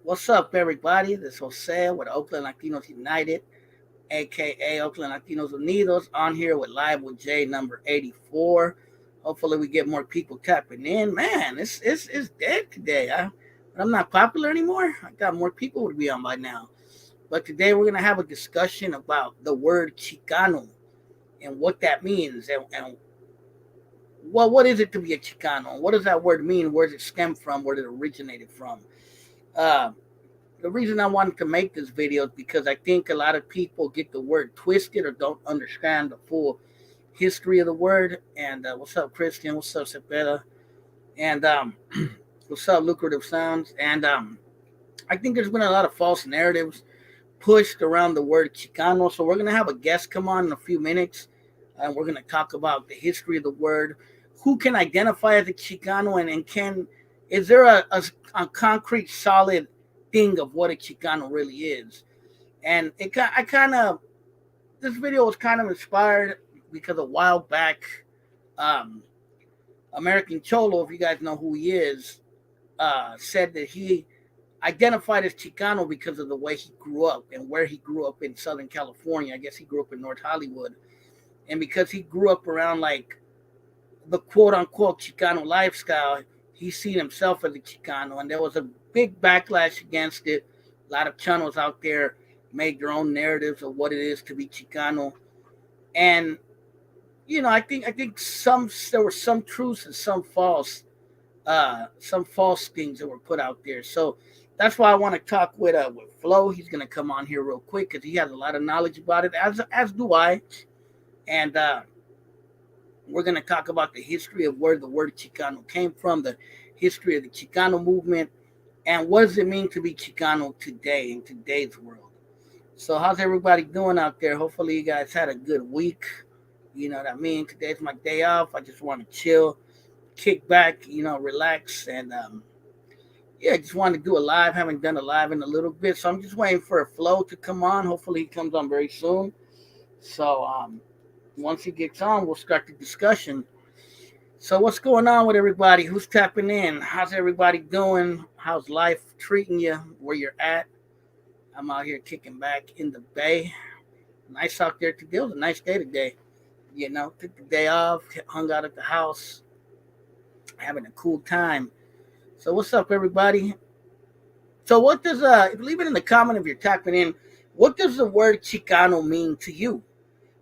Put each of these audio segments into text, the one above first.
What's up, everybody? This is Jose with Oakland Latinos United, aka Oakland Latinos Unidos, on here with Live with Jay number 84. Hopefully, we get more people tapping in. Man, it's dead today. I'm not popular anymore. I got more people would be on by now. But today, we're going to have a discussion about the word Chicano and what that means. And well, what is it to be a Chicano? What does that word mean? Where does it stem from? Where did it originated from? Uh, the reason I wanted to make this video is because I think a lot of people get the word twisted or don't understand the full history of the word. And what's up, Christian? What's up, Cepeda? And what's up, Lucrative Sounds? And I think there's been a lot of false narratives pushed around the word Chicano. So we're going to have a guest come on in a few minutes. And we're going to talk about the history of the word. Who can identify as a Chicano, and is there a concrete, solid thing of what a Chicano really is? And I kind of, this video was kind of inspired because a while back, um, American Cholo, if you guys know who he is, said that he identified as Chicano because of the way he grew up and where he grew up in Southern California. I guess he grew up in North Hollywood. And because he grew up around like the quote unquote Chicano lifestyle, he seen himself as a Chicano. And there was a big backlash against it. A lot of channels out there made their own narratives of what it is to be Chicano. And I think there were some truths and some false things that were put out there. So that's why I want to talk with Flo. He's gonna come on here real quick because he has a lot of knowledge about it, as do I. And we're going to talk about the history of where the word Chicano came from, the history of the Chicano movement, and what does it mean to be Chicano today in today's world. So how's everybody doing out there? Hopefully you guys had a good week. You know what I mean? Today's my day off. I just want to chill, kick back, relax. And yeah, just wanted to do a live. Haven't done a live in a little bit. So I'm just waiting for a Flow to come on. Hopefully he comes on very soon. So once he gets on, we'll start the discussion. So what's going on with everybody? Who's tapping in? How's everybody doing? How's life treating you where you're at? I'm out here kicking back in the bay. Nice out there today. It was a nice day today. Took the day off, hung out at the house, having a cool time. So what's up, everybody? So what does leave it in the comment if you're tapping in. What does the word Chicano mean to you?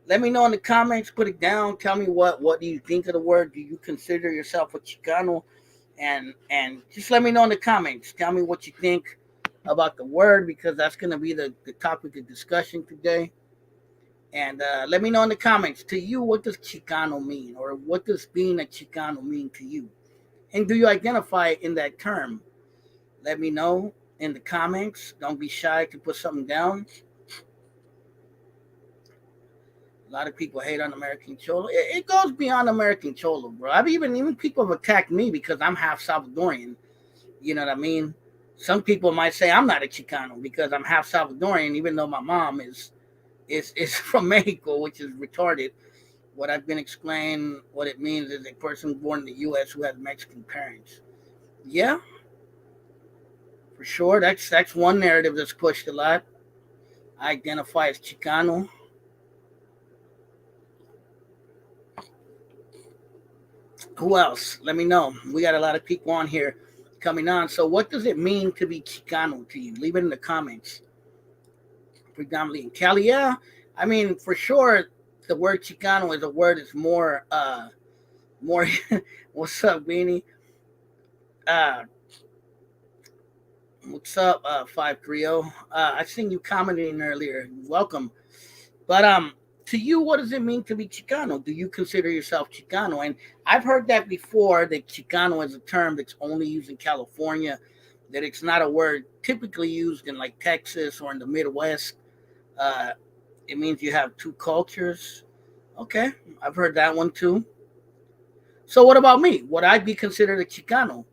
Let me know in the comments. Put it down. Tell me what do you think of the word? Do you consider yourself a Chicano? And just let me know in the comments. Tell me what you think about the word, because that's going to be the topic of discussion today. And let me know in the comments. To you, what does Chicano mean? Or what does being a Chicano mean to you? And do you identify in that term? Let me know in the comments. Don't be shy to put something down. A lot of people hate on American Cholo. It goes beyond American Cholo, bro. Even people have attacked me because I'm half Salvadorian. You know what I mean? Some people might say I'm not a Chicano because I'm half Salvadorian, even though my mom is from Mexico, which is retarded. What I've been explained, what it means is a person born in the U.S. who has Mexican parents. Yeah, for sure. That's one narrative that's pushed a lot. I identify as Chicano. Who else? Let me know. We got a lot of people on here coming on. So what does it mean to be Chicano to you? Leave it in the comments. Predominantly in Cali, yeah. I mean, for sure, the word Chicano is a word that's more, what's up, Beanie? Uh, what's up, 530? I seen you commenting earlier. Welcome. But, to you, what does it mean to be Chicano? Do you consider yourself Chicano? And I've heard that before, that Chicano is a term that's only used in California, that it's not a word typically used in like Texas or in the Midwest. Uh, it means you have two cultures. Okay, I've heard that one too. So what about me? Would I be considered a Chicano?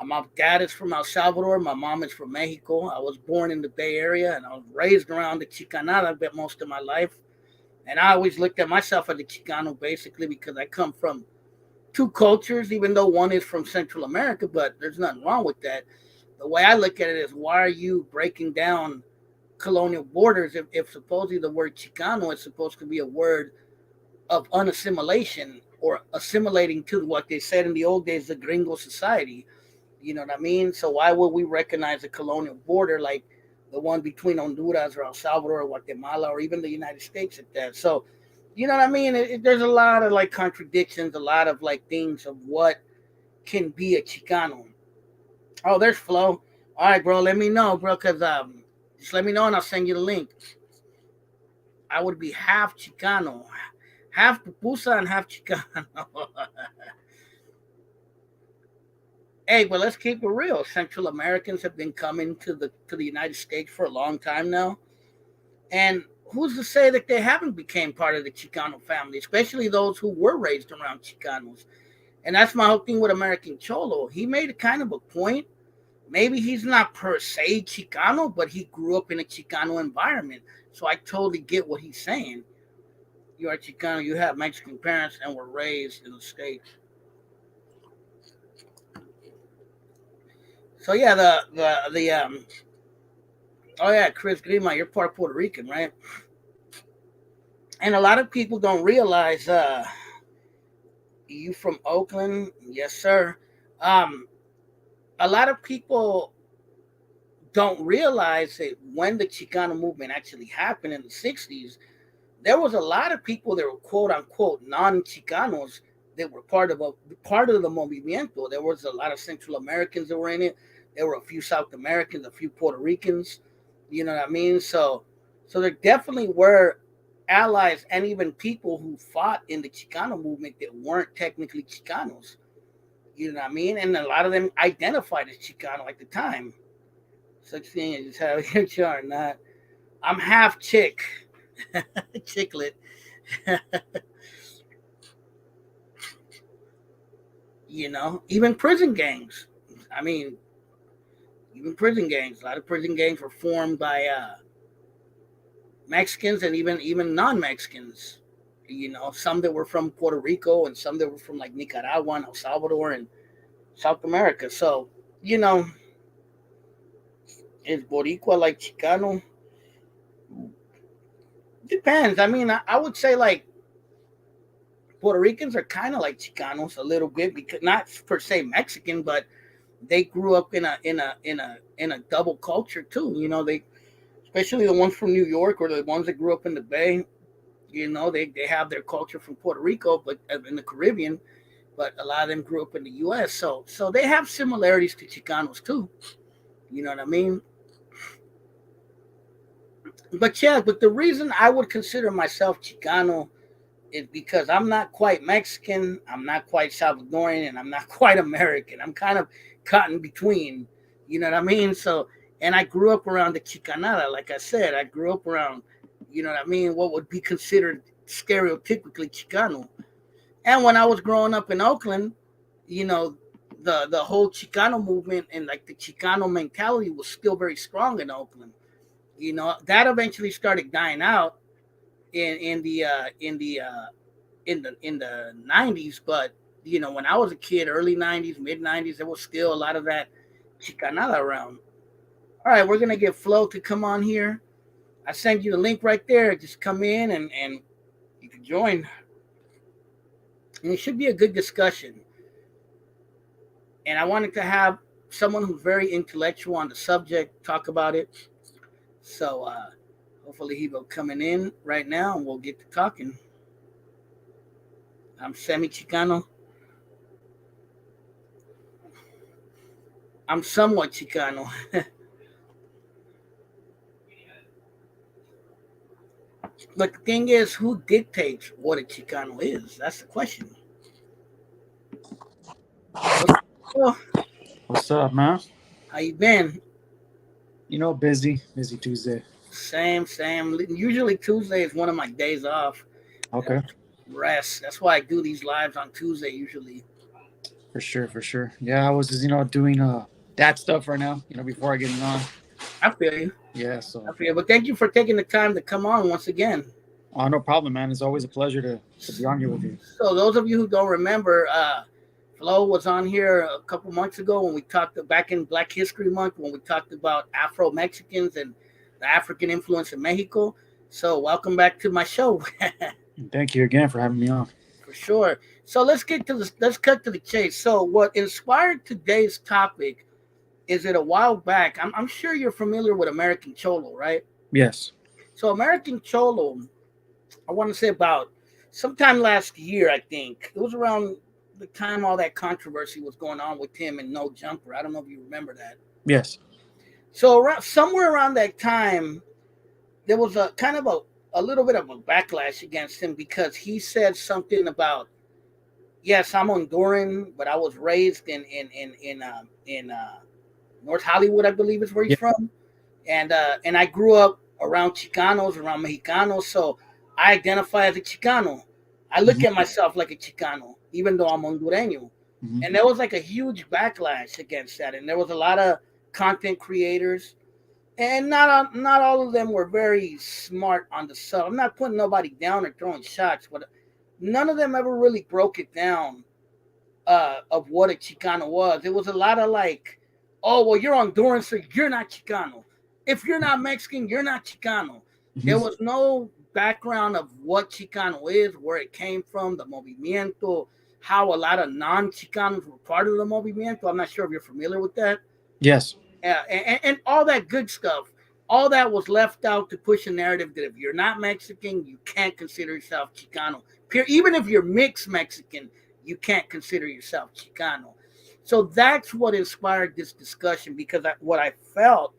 My dad is from El Salvador. My mom is from Mexico. I was born in the Bay Area, and I was raised around the Chicanada most of my life. And I always looked at myself as a Chicano basically because I come from two cultures, even though one is from Central America, but there's nothing wrong with that. the way I look at it is, why are you breaking down colonial borders if supposedly the word Chicano is supposed to be a word of unassimilation or assimilating to what they said in the old days, the gringo society. You know what I mean? So why would we recognize a colonial border like the one between Honduras or El Salvador or Guatemala or even the United States at that? So, you know what I mean? There's a lot of like contradictions, a lot of like things of what can be a Chicano. Oh, there's Flo. All right, bro. Let me know, bro, because just let me know and I'll send you the link. I would be half Chicano, half pupusa and half Chicano. Hey, but let's keep it real. Central Americans have been coming to the United States for a long time now, and who's to say that they haven't become part of the Chicano family, especially those who were raised around Chicanos. And that's my whole thing with American Cholo. He made a kind of a point. Maybe he's not per se Chicano, but he grew up in a Chicano environment. So I totally get what he's saying. You are Chicano, you have Mexican parents, and were raised in the States. So yeah, the oh yeah, Chris Grima, you're part Puerto Rican, right? And a lot of people don't realize you from Oakland, yes sir. Um, a lot of people don't realize that when the Chicano movement actually happened in the '60s, there was a lot of people that were quote unquote non-Chicanos that were part of the movimiento. There was a lot of Central Americans that were in it. There were a few South Americans, a few Puerto Ricans. You know what I mean? So there definitely were allies and even people who fought in the Chicano movement that weren't technically Chicanos. You know what I mean? And a lot of them identified as Chicano at the time. Such thing as how you are not. I'm half chick, chicklet. You know, even prison gangs. I mean, even prison gangs. A lot of prison gangs were formed by Mexicans and even non-Mexicans. You know, some that were from Puerto Rico and some that were from like Nicaragua and El Salvador and South America. So, you know, is Boricua like Chicano? Depends. I mean, I would say like Puerto Ricans are kind of like Chicanos a little bit because not per se Mexican, but they grew up in a double culture too. You know, they especially the ones from New York or the ones that grew up in the Bay. You know, they have their culture from Puerto Rico, but in the Caribbean. But a lot of them grew up in the U.S. So they have similarities to Chicanos too. You know what I mean? But yeah, but the reason I would consider myself Chicano is because I'm not quite Mexican, I'm not quite Salvadorian, and I'm not quite American. I'm kind of caught in between. You know what I mean? So, and I grew up around the Chicanada. Like I said, I grew up around, you know what I mean, what would be considered stereotypically Chicano. And when I was growing up in Oakland, you know, the whole Chicano movement and like the Chicano mentality was still very strong in Oakland. You know, that eventually started dying out in the '90s. But you know, when I was a kid, early '90s, mid '90s, there was still a lot of that Chicanada around. All right, we're gonna get Flo to come on here. I send you the link right there. Just come in and you can join. And it should be a good discussion. And I wanted to have someone who's very intellectual on the subject talk about it. So hopefully he will coming in right now and we'll get to talking. I'm semi Chicano. I'm somewhat Chicano. But the thing is, who dictates what a Chicano is? That's the question. Well, What's up, man? how you been? Busy Tuesday. Same. Usually Tuesday is one of my days off. Okay, Rest. That's why I do these lives on Tuesday usually. for sure. Yeah, I was just doing that stuff right now. Before I getting on. I feel you. Yeah, so I feel you. But thank you for taking the time to come on once again. no problem, man. It's always a pleasure to be on here with you. So those of you who don't remember, Flo was on here a couple months ago when we talked back in Black History Month when we talked about Afro Mexicans and the African influence in Mexico. So welcome back to my show. And thank you again for having me on. For sure. So let's cut to the chase. So what inspired today's topic is it a while back. I'm sure you're familiar with American Cholo, right? Yes. So American Cholo, I want to say about sometime last year, I think. It was around the time all that controversy was going on with him and No Jumper. I don't know if you remember that. Yes. So somewhere around that time, there was a kind of a little bit of a backlash against him because he said something about, yes, I'm Honduran, but I was raised in North Hollywood, I believe is where he's Yeah. from, and I grew up around Chicanos, around Mexicanos, so I identify as a Chicano. I look Hmm. at myself like a Chicano, even though I'm Hondureño. Hmm. And there was like a huge backlash against that, and there was a lot of content creators, and not all of them were very smart on the sub. I'm not putting nobody down or throwing shots, but none of them ever really broke it down of what a Chicano was. It was a lot of like, oh, well, you're Honduran, so you're not Chicano. If you're not Mexican, you're not Chicano. There Hmm. was no background of what Chicano is, where it came from, the movimiento, how a lot of non-Chicanos were part of the movimiento. I'm not sure if you're familiar with that. Yes. And all that good stuff. All that was left out to push a narrative that if you're not Mexican, you can't consider yourself Chicano. Even if you're mixed Mexican, you can't consider yourself Chicano. So that's what inspired this discussion because what I felt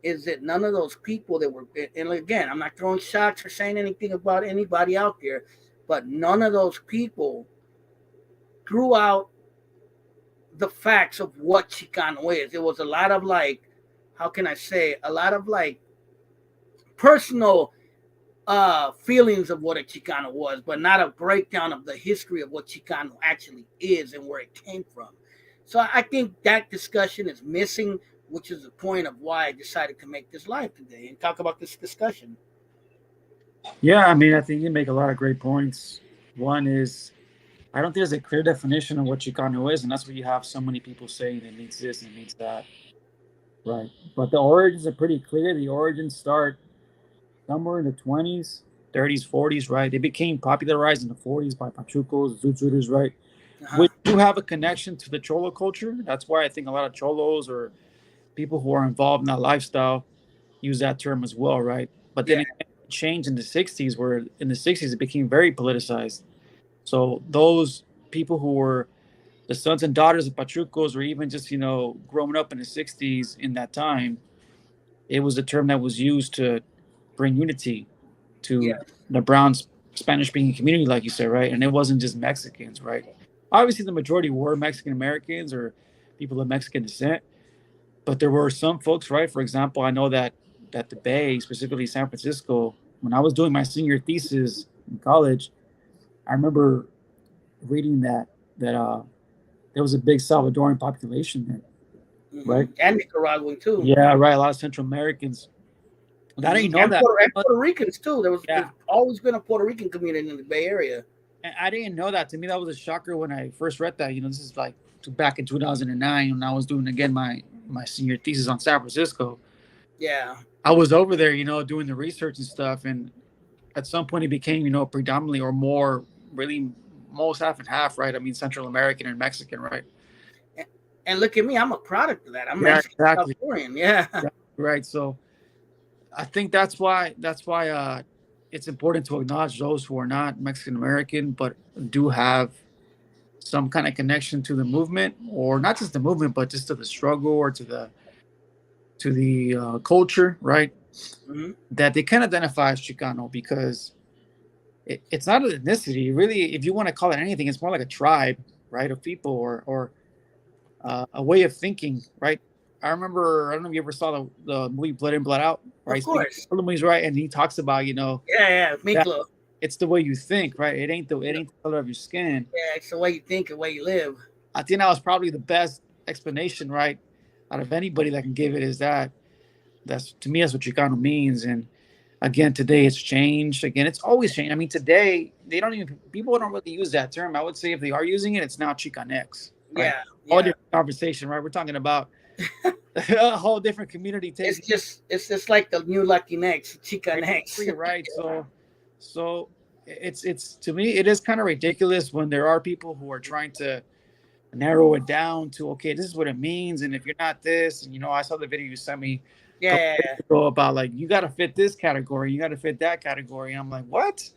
is that none of those people that were, and again, I'm not throwing shots or saying anything about anybody out there, but none of those people threw out the facts of what Chicano is. It was a lot of like, how can I say, a lot of like personal feelings of what a Chicano was, but not a breakdown of the history of what Chicano actually is and where it came from. So I think that discussion is missing, which is the point of why I decided to make this live today and talk about this discussion. Yeah. I mean, I think you make a lot of great points. One is, I don't think there's a clear definition of what Chicano is, and that's why you have so many people saying it means this and it means that. Right. But the origins are pretty clear. The origins start somewhere in the 20s, 30s, 40s, right? They became popularized in the 40s by Pachucos, Zutsurus, right? Uh-huh. Which do have a connection to the Cholo culture. That's why I think a lot of Cholos or people who are involved in that lifestyle use that term as well, right? But then Yeah. it changed in the 60s, where in the 60s it became very politicized. So those people who were the sons and daughters of Pachucos, or even just, growing up in the 60s in that time, it was a term that was used to bring unity Yeah. to the brown Spanish speaking community, like you said, right? And it wasn't just Mexicans, right? Obviously, the majority were Mexican Americans or people of Mexican descent, but there were some folks, right? For example, I know that the Bay, specifically San Francisco, when I was doing my senior thesis in college, I remember reading that there was a big Salvadoran population there, right? And Nicaraguan too. Yeah, right. A lot of Central Americans. I didn't know that. And Puerto Ricans too. There's Yeah, always been a Puerto Rican community in the Bay Area. and I didn't know that. To me, that was a shocker when I first read that. This is like back in 2009 when I was doing again my senior thesis on San Francisco. Yeah. I was over there, doing the research and stuff, and at some point it became, predominantly or more really most half and half, right? I mean, Central American and Mexican, right? And, and look at me, I'm a product of that. I'm Yeah, Mexican exactly. Salvadorian. Yeah. Yeah, right. So I think that's why it's important to acknowledge those who are not Mexican American but do have some kind of connection to the movement, or not just the movement, but just to the struggle or to the culture, right? hmm That they can identify as Chicano because it's not an ethnicity, really. If you want to call it anything, it's more like a tribe, right, of people, or a way of thinking, right? I remember, I don't know if you ever saw the movie Blood In, Blood Out, Of right? Speaking course. of the movies, right, and he talks about, Yeah, yeah. that Miklo. it's the way you think, right? It ain't the color of your skin. Yeah, it's the way you think, the way you live. I think that was probably the best explanation, right, out of anybody that can give it. Is that's to me that's what Chicano means. And again, today it's changed. Again, it's always changed. I mean, today they don't even people don't really use that term. I would say if they are using it, it's now Chicanx. right? Yeah, All yeah. different conversation, right? We're talking about a whole different community taking It's just like the new Latinx, Chicanx. basically, right. So it's to me it is kind of ridiculous when there are people who are trying to narrow it down to okay, this is what it means, and if you're not this, and I saw the video you sent me a couple days Yeah, ago about like you got to fit this category, you got to fit that category, and I'm like, what?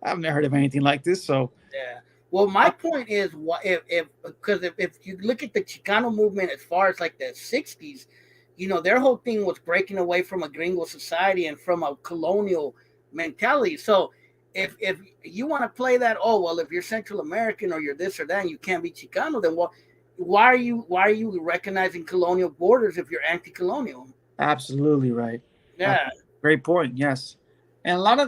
I've never heard of anything like this. So yeah. Well, my uh, point is, what if because if you look at the Chicano movement as far as like the '60s, their whole thing was breaking away from a gringo society and from a colonial mentality. So if you want to play that, oh well, if you're Central American or you're this or that, and you can't be Chicano, then what? Why are you recognizing colonial borders if you're anti-colonial? absolutely right. Yeah, Great point. Yes, and a lot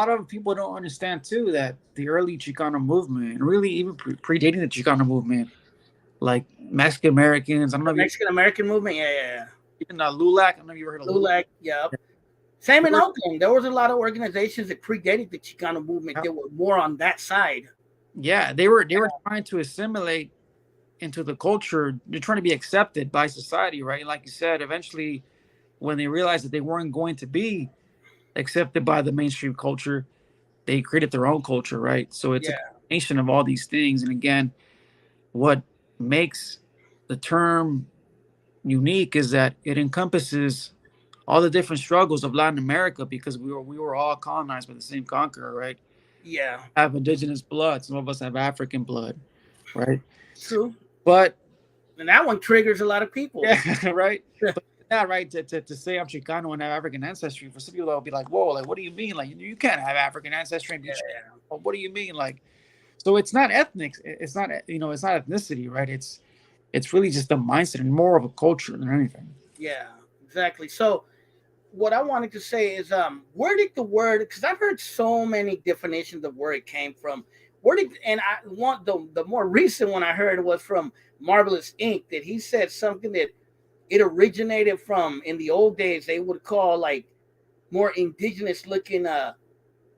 of people don't understand too that the early Chicano movement, and really even predating the Chicano movement, like Mexican Americans. I don't know the if you Mexican American movement. Yeah, yeah, yeah. even LULAC. I don't know if you ever heard of LULAC. LULAC. Yeah. Same They in were, Oakland. There was a lot of organizations that predated the Chicano movement that were more on that side. yeah, they were trying to assimilate into the culture. They're trying to be accepted by society, right? Like you said, eventually, when they realized that they weren't going to be accepted by the mainstream culture, they created their own culture, right? So it's a Yeah, combination of all these things. And again, what makes the term unique is that it encompasses all the different struggles of Latin America because we were all colonized by the same conqueror, right? yeah, Have indigenous blood. Some of us have African blood, right? true. But And that one triggers a lot of people. yeah, right. But yeah, right. To say I'm Chicano and have African ancestry, for some people they'll be like, "Whoa, like what do you mean? Like you can't have African ancestry and be Chicano. Yeah, What do you mean? Like so it's not ethnic. It's not it's not ethnicity, right? It's really just a mindset and more of a culture than anything. yeah, exactly. So what I wanted to say is, where did the word? Because I've heard so many definitions of where it came from. Where did and I want the more recent one I heard was from Marvelous Inc. That he said something that it originated from in the old days. They would call like more indigenous looking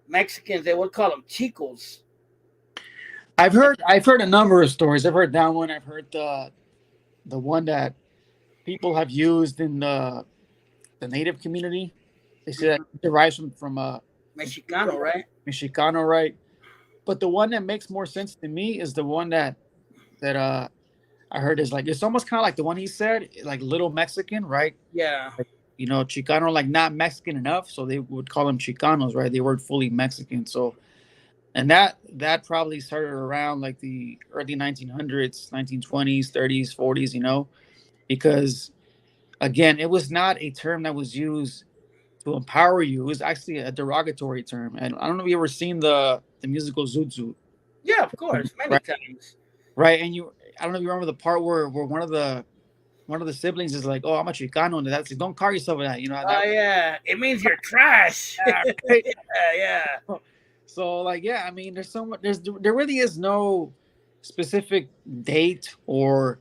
Mexicans. They would call them chicos. I've heard a number of stories. I've heard that one. I've heard the one that people have used in the native community. They say that Mm-hmm. it derives from Mexicano, right? Mexicano, right? But the one that makes more sense to me is the one that I heard is like it's almost kind of like the one he said, like little Mexican, right? Yeah, Like, Chicano, like not Mexican enough, so they would call them Chicanos, right? They weren't fully Mexican, so and that probably started around like the early 1900s, 1920s, 30s, 40s, because again, it was not a term that was used to empower you. It was actually a derogatory term. And I don't know if you ever seen the musical Zoot Suit, yeah, of course, many right? times. Right, and I don't know if you remember the part where one of the siblings is like, "Oh, I'm a Chicano," and that's like, don't call yourself that. Oh That yeah, it means you're trash. yeah, right. Yeah, yeah, So like, yeah, I mean, there really is no specific date or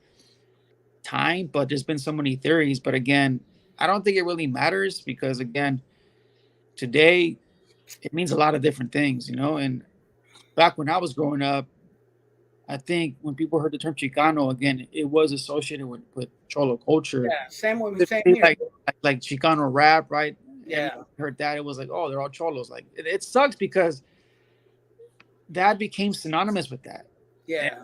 time, but there's been so many theories. But again, I don't think it really matters because again, today it means a lot of different things, And back when I was growing up, I think when people heard the term Chicano, again, it was associated with Cholo culture. yeah. Same with me, same Typically, here. like Chicano rap, right? Everyone Yeah, heard that. It was like, oh, they're all cholos. Like it sucks because that became synonymous with that. And, yeah.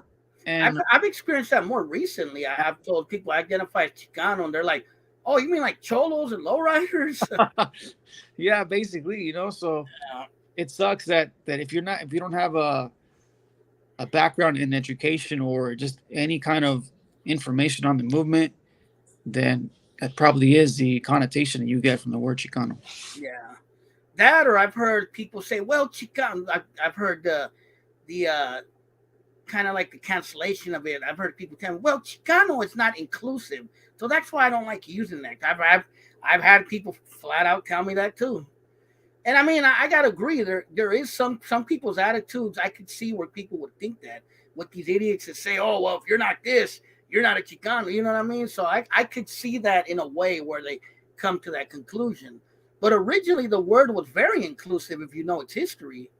I've and I've experienced that more recently. I've told people I identify as Chicano, and they're like, "Oh, you mean like cholos and lowriders?" yeah, basically, so Yeah, it sucks that if you don't have a background in education or just any kind of information on the movement, then that probably is the connotation that you get from the word Chicano. yeah. That or I've heard people say, "Well, Chicano." I've heard the kind of like the cancellation of it. I've heard people tell me, "Well, Chicano is not inclusive," so that's why I don't like using that. I've had people flat out tell me that too. And I mean, I gotta agree. There is some people's attitudes. I could see where people would think that with these idiots that say, "Oh, well, if you're not this, you're not a Chicano." You know what I mean? So I could see that in a way where they come to that conclusion. But originally, the word was very inclusive. If you know its history,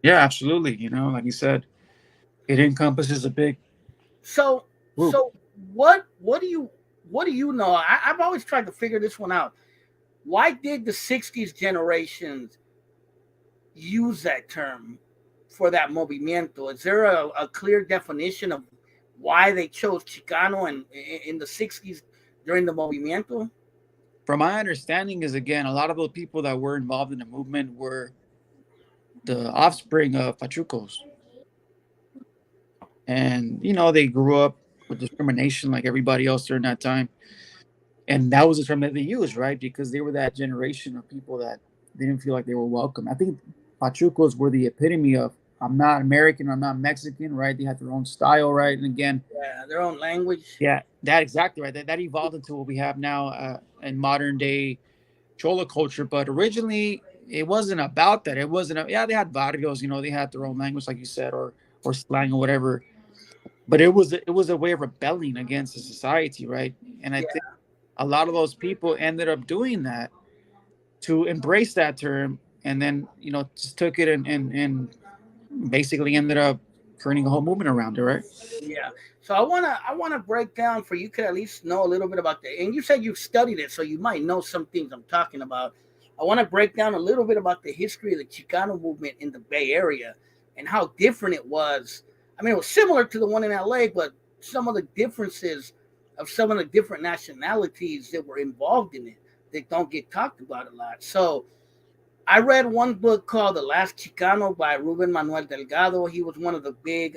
Yeah, absolutely. Like you said, it encompasses a big So Woo. so what do you know? I've always tried to figure this one out. Why did the '60s generations use that term for that movimiento? Is there a clear definition of why they chose Chicano in the '60s during the movimiento? From my understanding, is again a lot of the people that were involved in the movement were the offspring of Pachucos, and they grew up with discrimination like everybody else during that time, and that was the term that they used, right? Because they were that generation of people that didn't feel like they were welcome. I think Pachucos were the epitome of I'm not American, I'm not Mexican, right? They had their own style, right? And again, Yeah, their own language. yeah, that exactly right. That evolved into what we have now in modern day Chola culture. But originally, it wasn't about that. It wasn't. Yeah, they had barrios. They had their own language, like you said, or slang or whatever. But it was a way of rebelling against the society, right? And I Yeah, think a lot of those people ended up doing that to embrace that term, and then just took it and basically ended up turning a whole movement around it, right? yeah. So I wanna break down for you could at least know a little bit about the. And you said you've studied it, so you might know some things I'm talking about. I want to break down a little bit about the history of the Chicano movement in the Bay Area and how different it was. I mean, it was similar to the one in LA, but some of the differences of some of the different nationalities that were involved in it that don't get talked about a lot. So I read one book called The Last Chicano by Ruben Manuel Delgado. He was one of the big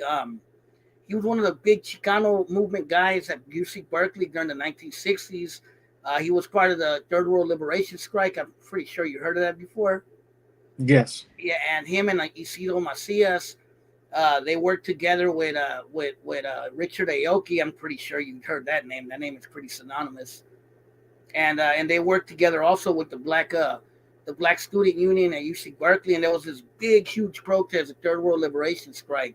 Chicano movement guys at UC Berkeley during the 1960s. He was part of the Third World Liberation Strike. I'm pretty sure you heard of that before. Yes. Yeah, and him and Isidro Macias, they worked together with Richard Aoki. I'm pretty sure you heard that name. That name is pretty synonymous. And they worked together also with the Black Student Union at UC Berkeley. And there was this big, huge protest, the Third World Liberation Strike.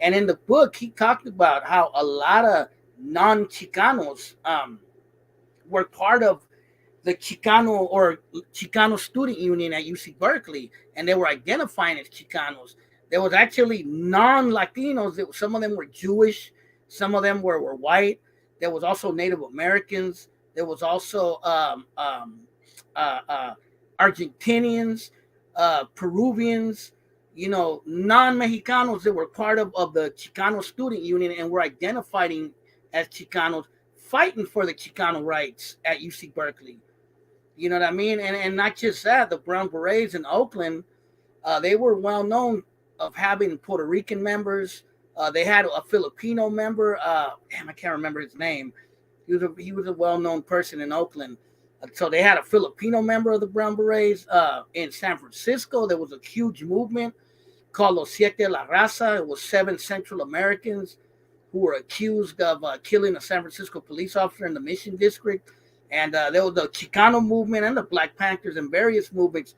And in the book, he talked about how a lot of non-Chicanos were part of the Chicano Student Union at UC Berkeley, and they were identifying as Chicanos. There was actually non-Latinos. Some of them were Jewish, some of them were white. There was also Native Americans. There was also uh, uh, Argentinians, Peruvians, non-Mexicanos that were part of the Chicano Student Union and were identifying as Chicanos, fighting for the Chicano rights at UC Berkeley. You know what I mean? And not just that, the Brown Berets in Oakland, they were well known of having Puerto Rican members. They had a Filipino member. Damn, I can't remember his name. He was a well known person in Oakland. So they had a Filipino member of the Brown Berets. In San Francisco, there was a huge movement called Los Siete La Raza. It was 7 Central Americans who were accused of killing a San Francisco police officer in the Mission District. And there was the Chicano movement and the Black Panthers and various movements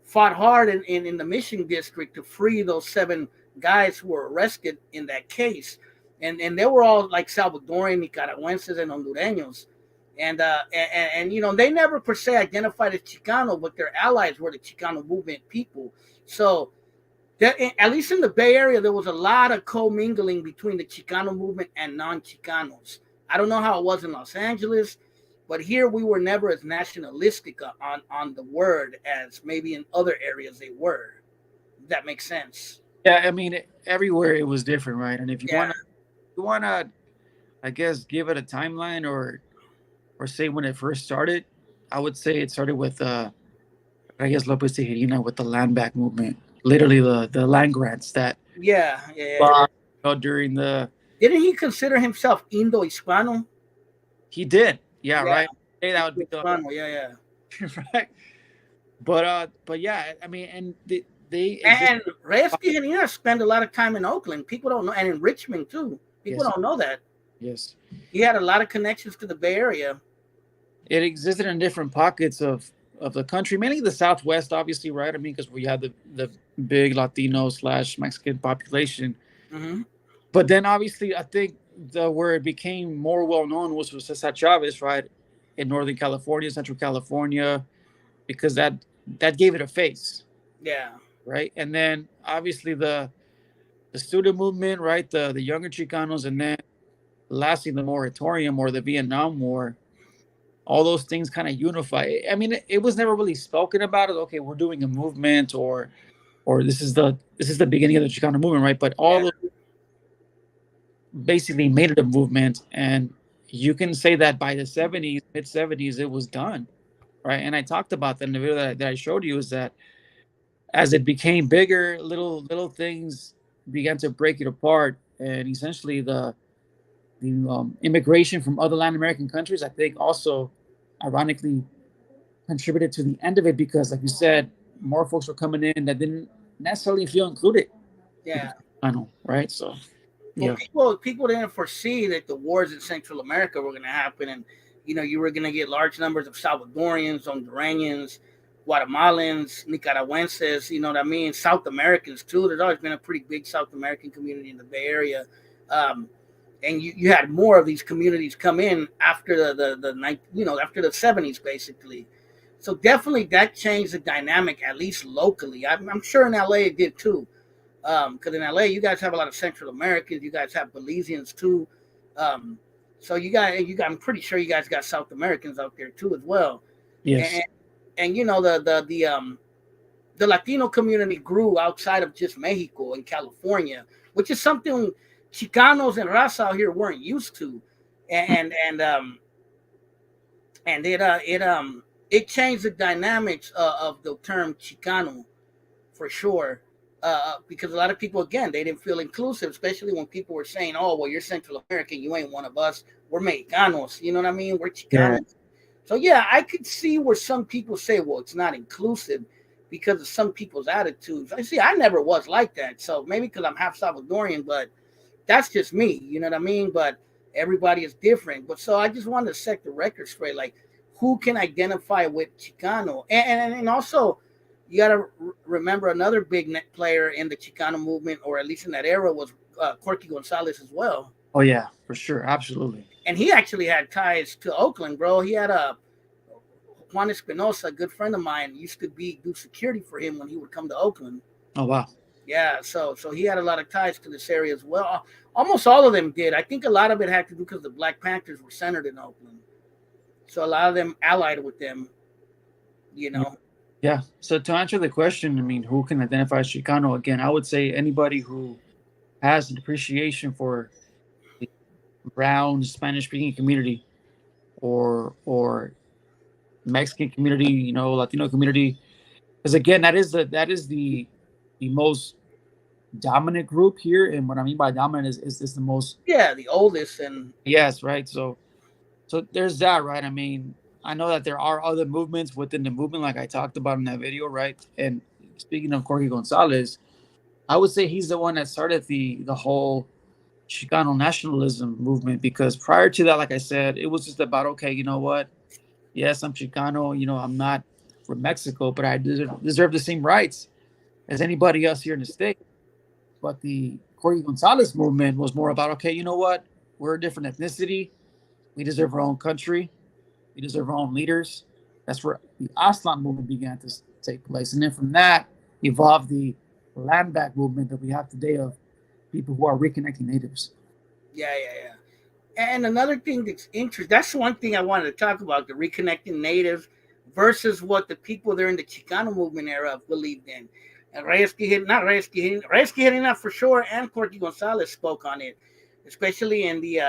fought hard in the Mission District to free those 7 guys who were arrested in that case. And they were all like Salvadoran, Nicaraguenses, and Hondureños. And they never per se identified as Chicano, but their allies were the Chicano movement people. So at least in the Bay Area, there was a lot of commingling between the Chicano movement and non-Chicanos. I don't know how it was in Los Angeles, but here we were never as nationalistic on the word as maybe in other areas they were. If that makes sense. Yeah, I mean, everywhere it was different, right? And if you Yeah, wanna, I guess, give it a timeline or say when it first started, I would say it started with I guess Lopez Tijerina with the land back movement. Literally the land grants that yeah, yeah, yeah. uh, during the Didn't he consider himself Indo-Hispano? he did, yeah, Yeah, right. Hey, that would be the Indo-Hispano. Yeah, yeah. right. But yeah, I mean, and they exist. And Reyes Tijerina spent a lot of time in Oakland. People don't know, and in Richmond too. People Yes, don't know that yes. he had a lot of connections to the Bay Area. It existed in different pockets of the country, mainly the Southwest, obviously, right? I mean, because we had the big Latino slash Mexican population. Hmm. But then, obviously, I think the where it became more well known was Cesar Chavez, right, in Northern California, Central California, because that gave it a face, Yeah, right? And then obviously the student movement, right, the younger Chicanos, and then lasting the moratorium or the Vietnam War, all those things kind of unify. I mean, it was never really spoken about it. Okay, we're doing a movement, or this is the beginning of the Chicano movement, right? But all Yeah, those basically made it a movement, and you can say that by the '70s, mid '70s, it was done, right? And I talked about that in the video that I showed you, is that as it became bigger, little things began to break it apart, and essentially the immigration from other Latin American countries, I think, also ironically contributed to the end of it, because, like you said, more folks were coming in that didn't necessarily feel included with the yeah. Chicano, right? So, Well, yeah, people didn't foresee that the wars in Central America were going to happen, and you were going to get large numbers of Salvadorians, Honduranians, Guatemalans, Nicaraguenses. You know what I mean? South Americans too. There's always been a pretty big South American community in the Bay Area, um, and you had more of these communities come in after after the '70s basically. So definitely that changed the dynamic, at least locally. I'm sure in LA it did too, because in LA you guys have a lot of Central Americans, you guys have Belizeans too. Um, so I'm pretty sure you guys got South Americans out there too as well. And yes, and the Latino community grew outside of just Mexico and California, which is something Chicanos and Raza out here weren't used to, and and um and it changed the dynamics of the term Chicano for sure. Because a lot of people, again, they didn't feel inclusive, especially when people were saying, "Oh, well, you're Central American, you ain't one of us. We're Mexicanos." You know what I mean? We're yeah, Chicanos. So yeah, I could see where some people say, "Well, it's not inclusive," because of some people's attitudes. I see. I never was like that. So maybe because I'm half Salvadorian, but that's just me. You know what I mean? But everybody is different. But so I just wanted to set the record straight, like who can identify with Chicano, and also you got to remember another big net player in the Chicano movement, or at least in that era, was Corky Gonzalez as well. oh yeah, for sure, absolutely. And he actually had ties to Oakland, bro. He had a Juan Espinosa, a good friend of mine, used to be do security for him when he would come to Oakland. Oh wow, Yeah, so he had a lot of ties to this area as well. Almost all of them did. I think a lot of it had to do because the Black Panthers were centered in Oakland, so a lot of them allied with them. You yeah. know. Yeah. So to answer the question, I mean, who can identify as Chicano? Again, I would say anybody who has an appreciation for the brown Spanish-speaking community, or Mexican community, Latino community. Because again, that is the most dominant group here, and what I mean by dominant is the most. Yeah, the oldest and Yes, right. So there's that, right? I mean, I know that there are other movements within the movement, like I talked about in that video, right? And speaking of Jorge Gonzalez, I would say he's the one that started the whole Chicano nationalism movement, because prior to that, like I said, it was just about, okay, you know what? Yes, I'm Chicano. I'm not from Mexico, but I deserve the same rights as anybody else here in the state. But the Jorge Gonzalez movement was more about, okay, you know what? We're a different ethnicity. We deserve our own country. We deserve our own leaders. That's where the Aslan movement began to take place. And then from that evolved the land back movement that we have today, of people who are reconnecting natives. yeah. And another thing that's interesting, that's one thing I wanted to talk about, the reconnecting natives versus what the people there in the Chicano movement era believed in. And Reyes Tijerina for sure, and Corky Gonzalez spoke on it, especially in the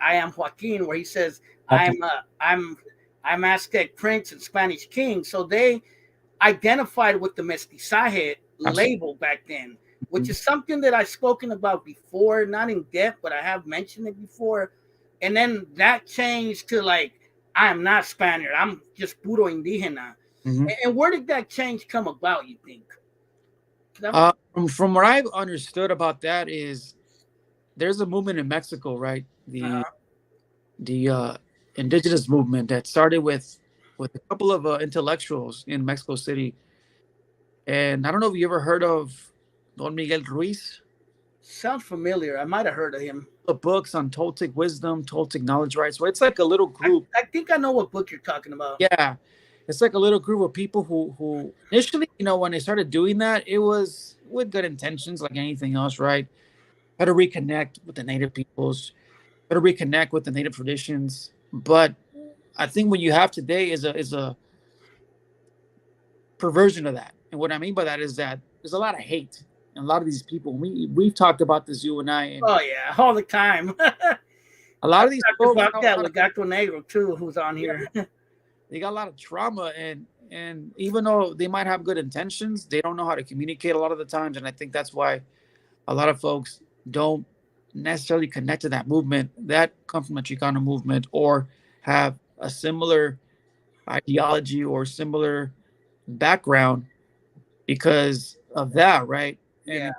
I Am Joaquin, where he says, Exactly. I'm Aztec prince and Spanish king. So they identified with the mestizaje Absolutely. label back then, which is something that I've spoken about before, not in depth, but I have mentioned it before. And then that changed to like, I'm not Spaniard, I'm just puro indígena. Mm-hmm. And where did that change come about, you think? From what I've understood about that is, there's a movement in Mexico, right? The Uh-huh. the indigenous movement that started with a couple of intellectuals in Mexico City, and I don't know if you ever heard of Don Miguel Ruiz. Sounds familiar. I might have heard of him. The books on Toltec wisdom, Toltec knowledge, right? So it's like a little I, group. I think I know what book you're talking about. Yeah, it's like a little group of people who initially, when they started doing that, it was with good intentions, like anything else, right? try to reconnect with the native peoples, try to reconnect with the native traditions. But I think what you have today is a perversion of that. And what I mean by that is that there's a lot of hate. And a lot of these people, we've talked about this, you and I, and Oh yeah, all the time. a lot I've of these talked folks, about that with Gato Negro too, who's on yeah, here. they got a lot of trauma, and even though they might have good intentions, they don't know how to communicate a lot of the times. And I think that's why a lot of folks don't necessarily connect to that movement that come from the Chicano movement or have a similar ideology or similar background because of that, right? Yeah, And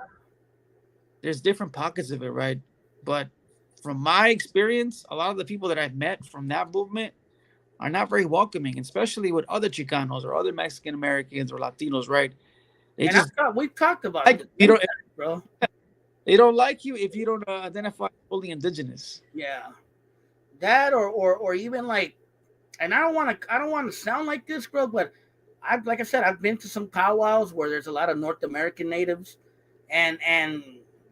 there's different pockets of it, right? But from my experience, a lot of the people that I've met from that movement are not very welcoming, especially with other Chicanos or other Mexican Americans or Latinos, right? They and just we've talked about it like you many don't times, bro. they don't like you if you don't identify fully indigenous. Yeah, that or even like, and I don't want to sound like this, bro, but I've like I said, I've been to some powwows where there's a lot of North American natives, and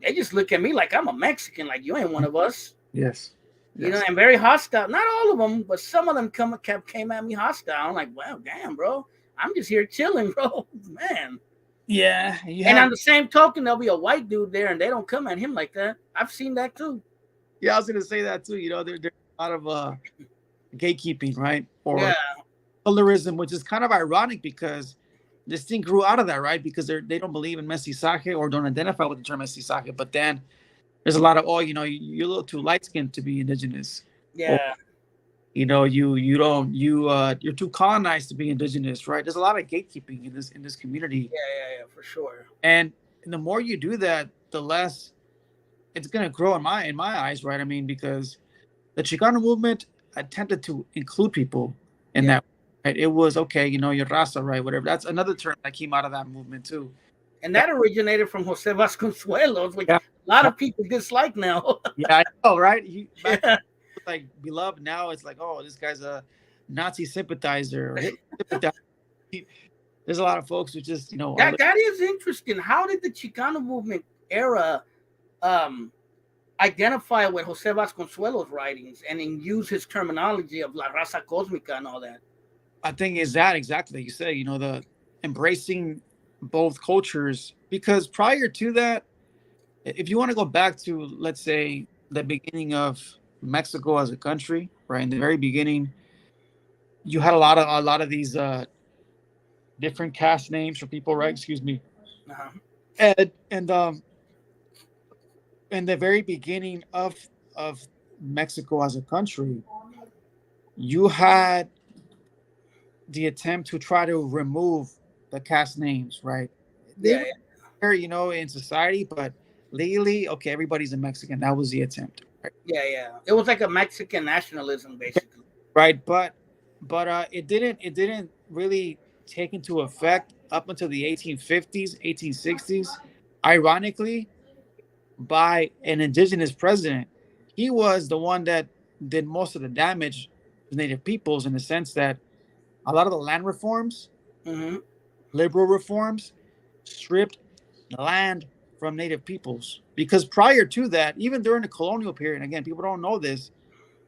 they just look at me like I'm a Mexican, like you ain't one of us. Yes. You know, Yes. and very hostile. Not all of them, but some of them came at me hostile. I'm like, well, damn, bro, I'm just here chilling, bro, man. Yeah, you And have. on the same token, there'll be a white dude there, and they don't come at him like that. I've seen that too. Yeah, I was gonna say that too. There's a lot of gatekeeping, right? Yeah, Or colorism, which is kind of ironic because this thing grew out of that, right? Because they don't believe in mestizaje or don't identify with the term mestizaje. But then there's a lot of, oh, you're a little too light skinned to be indigenous, or yeah, you don't you're too colonized to be indigenous, right? There's a lot of gatekeeping in this community, yeah, for sure. and the more you do that, the less it's gonna grow in my eyes, right? I mean, because the Chicano movement attempted to include people in Yeah, that. Right? It was okay, your raza, right? Whatever. That's another term that came out of that movement too. and That, that originated from Jose Vasconcelos, which yeah, a lot of people dislike now. yeah, I know, right? Back then, Yeah, it was like beloved. Now it's like, oh, this guy's a Nazi sympathizer or Hitler sympathizer. There's a lot of folks who just, are. that is interesting. How did the Chicano movement era um, identify with Jose Vasconcelos' writings and then use his terminology of La Raza Cósmica and all that? I think is that exactly like you say. The embracing both cultures because prior to that, if you want to go back to, let's say, the beginning of Mexico as a country, right? In the very beginning, you had a lot of these different caste names for people, right? Excuse me. Uh-huh. And in the very beginning of Mexico as a country, you had the attempt to try to remove the caste names, right? They Yeah, were there, in society, but legally, okay, everybody's a Mexican. That was the attempt, right? yeah. It was like a Mexican nationalism, basically. Right, but it didn't really take into effect up until the 1850s, 1860s. Ironically, by an indigenous president, he was the one that did most of the damage to native peoples in the sense that a lot of the land reforms, Mm-hmm. liberal reforms, stripped land from native peoples. Because prior to that, even during the colonial period, again, people don't know this,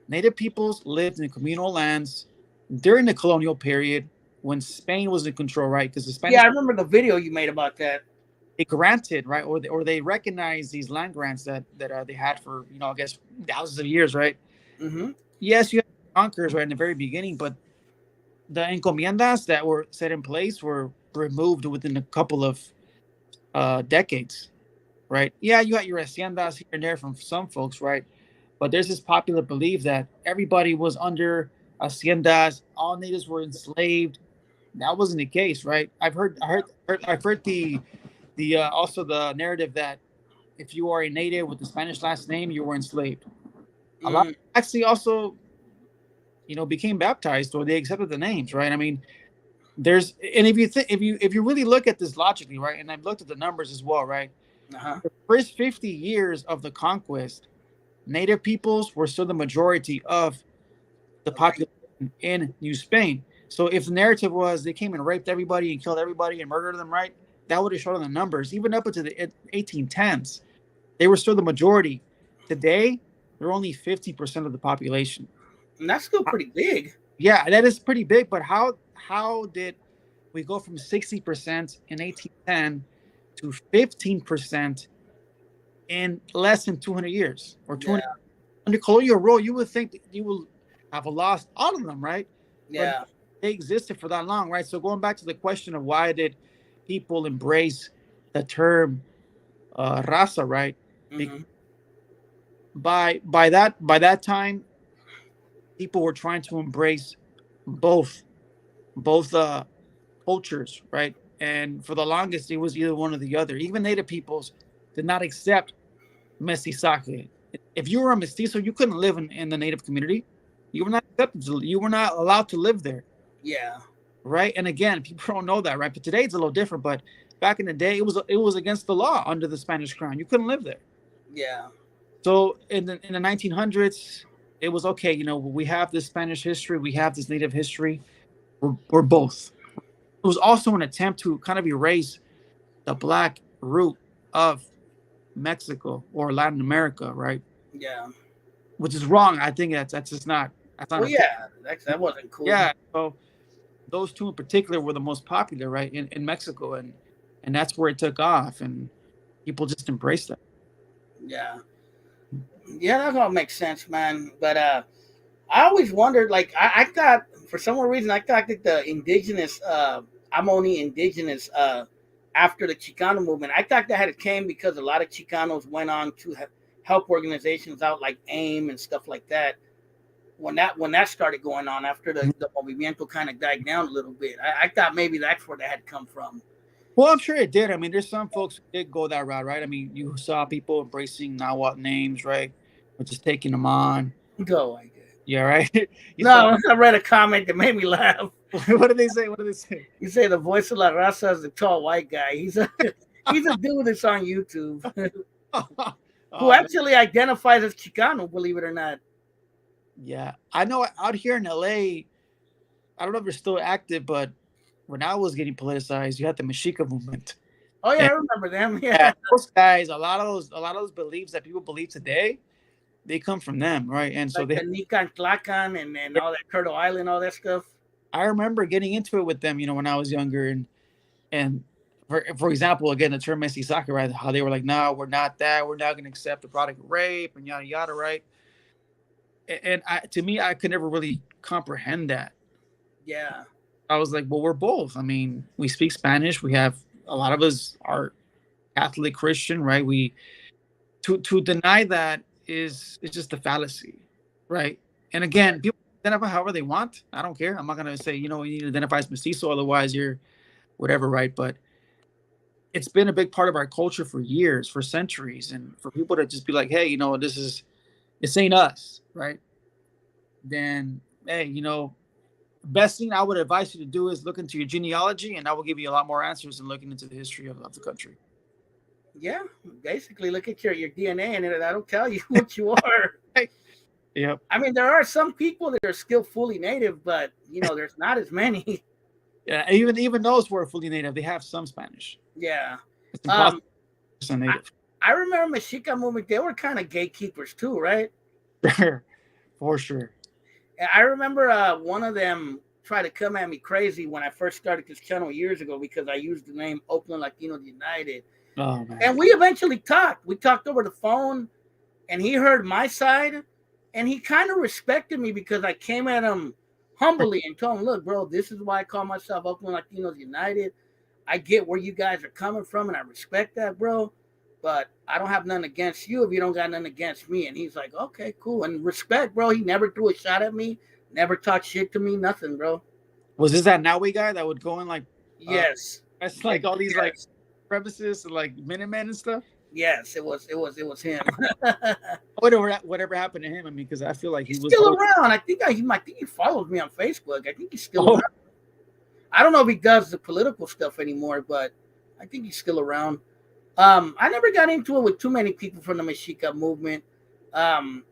native peoples lived in communal lands during the colonial period when Spain was in control, right? Because the Yeah, Spanish, I remember the video you made about that. they granted, right, or they recognized these land grants that they had for, I guess, thousands of years, right? Mm-hmm. Yes, you had conquerors right in the very beginning, but the encomiendas that were set in place were removed within a couple of decades, right? Yeah, you had your haciendas here and there from some folks, right? But there's this popular belief that everybody was under haciendas, all natives were enslaved. That wasn't the case, right? I've heard the also the narrative that if you are a native with the Spanish last name, you were enslaved. A lot Mm, actually also, became baptized or they accepted the names, right? I mean, there's and if you think if you really look at this logically, right? And I've looked at the numbers as well, right? uh-huh. The first 50 years of the conquest, native peoples were still the majority of the Okay. population in New Spain. So if the narrative was they came and raped everybody and killed everybody and murdered them, right? That would have shown on the numbers. Even up into the 1810s, They were still the majority. Today, they're only 50% of the population. And that's still pretty big. Yeah, that is pretty big. But how did we go from 60% in 1810 to 15% in less than 200 years or Yeah, 200 under colonial rule? You would think that you will have lost all of them, right? But yeah. they existed for that long, right? So going back to the question of why did people embrace the term raza, right? Hmm. By that time, people were trying to embrace both both cultures, right? And for the longest, it was either one or the other. Even Native peoples did not accept mestizaje. If you were a mestizo, you couldn't live in the Native community. You were not accepted. You were not allowed to live there, Yeah, right? And again, people don't know that, right? But today it's a little different. But back in the day, it was against the law under the Spanish crown. You couldn't live there. yeah, So in the 1900s, it was okay. We have this Spanish history, we have this Native history. We're both. It was also an attempt to kind of erase the black root of Mexico or Latin America, right? yeah. Which is wrong. I think that's not Well, okay. yeah, that wasn't cool. Yeah. So those two in particular were the most popular, right, in Mexico, and that's where it took off, and people just embraced that. Yeah, yeah, that all makes sense, man. But I always wondered, like, I thought for some reason I thought that the indigenous, I'm only indigenous, after the Chicano movement. I thought that had came because a lot of Chicanos went on to help organizations out like AIM and stuff like that. When that started going on after the movimiento kind of died down a little bit, I thought maybe that's where that had come from. Well, I'm sure it did. I mean, there's some folks who did go that route, right? I mean, you saw people embracing Nahuatl names, right? Or just taking them on. Go, I guess. Yeah, right. You saw No, I read a comment that made me laugh. what did they say? What did they say? You say the voice of La Raza is the tall white guy. He's a dude that's on YouTube who Oh man, actually identifies as Chicano, believe it or not. yeah. I know out here in LA, I don't know if they're still active, but when I was getting politicized, you had the Mexica movement, Oh yeah, I and remember them. yeah, Yeah, those guys, a lot of those beliefs that people believe today, they come from them, right? And so like the Nican Tlacan and all that Curto Island, all that stuff. I remember getting into it with them, when I was younger, and for example, again, the term Messi soccer, right? How they were like, no, we're not that. We're not going to accept the product of rape and yada yada, right? And to me, I could never really comprehend that. Yeah, I was like, well, we're both. I mean, we speak Spanish. We have a lot of us are Catholic Christian, right? We to deny that is just a fallacy, right? And again, people identify however they want. I don't care. I'm not gonna say, you need to identify as mestizo, otherwise you're whatever, right? But it's been a big part of our culture for years, for centuries, and for people to just be like, hey, this ain't us, right? Then hey, best thing I would advise you to do is look into your genealogy, and that will give you a lot more answers than looking into the history of the country. yeah. Basically, look at your DNA, and that'll tell you what you are. Yep. I mean, there are some people that are still fully native, but there's not as many. Yeah, even those who are fully native, they have some Spanish. Yeah. It's impossible Um, to I, native. I remember Mexica movement. They were kind of gatekeepers too, right? For sure. I remember one of them tried to come at me crazy when I first started this channel years ago because I used the name Oakland Latinos United. Oh man. And we eventually talked. We talked over the phone, and he heard my side, and he kind of respected me because I came at him humbly and told him, look, bro, this is why I call myself Oakland Latinos United. I get where you guys are coming from, and I respect that, bro. But I don't have nothing against you if you don't got nothing against me. And he's like, okay, cool. And respect, bro. He never threw a shot at me, never talked shit to me, nothing, bro. Was this that Nowie guy that would go in like Yes. that's like all these like Yes. premises and like Minutemen and stuff? Yes, it was him. Whatever happened to him? I mean, because I feel like he He's was still always, around. I think he follows me on Facebook. I think he's still oh, around. I don't know if he does the political stuff anymore, but I think he's still around. I never got into it with too many people from the Mexica movement. Um,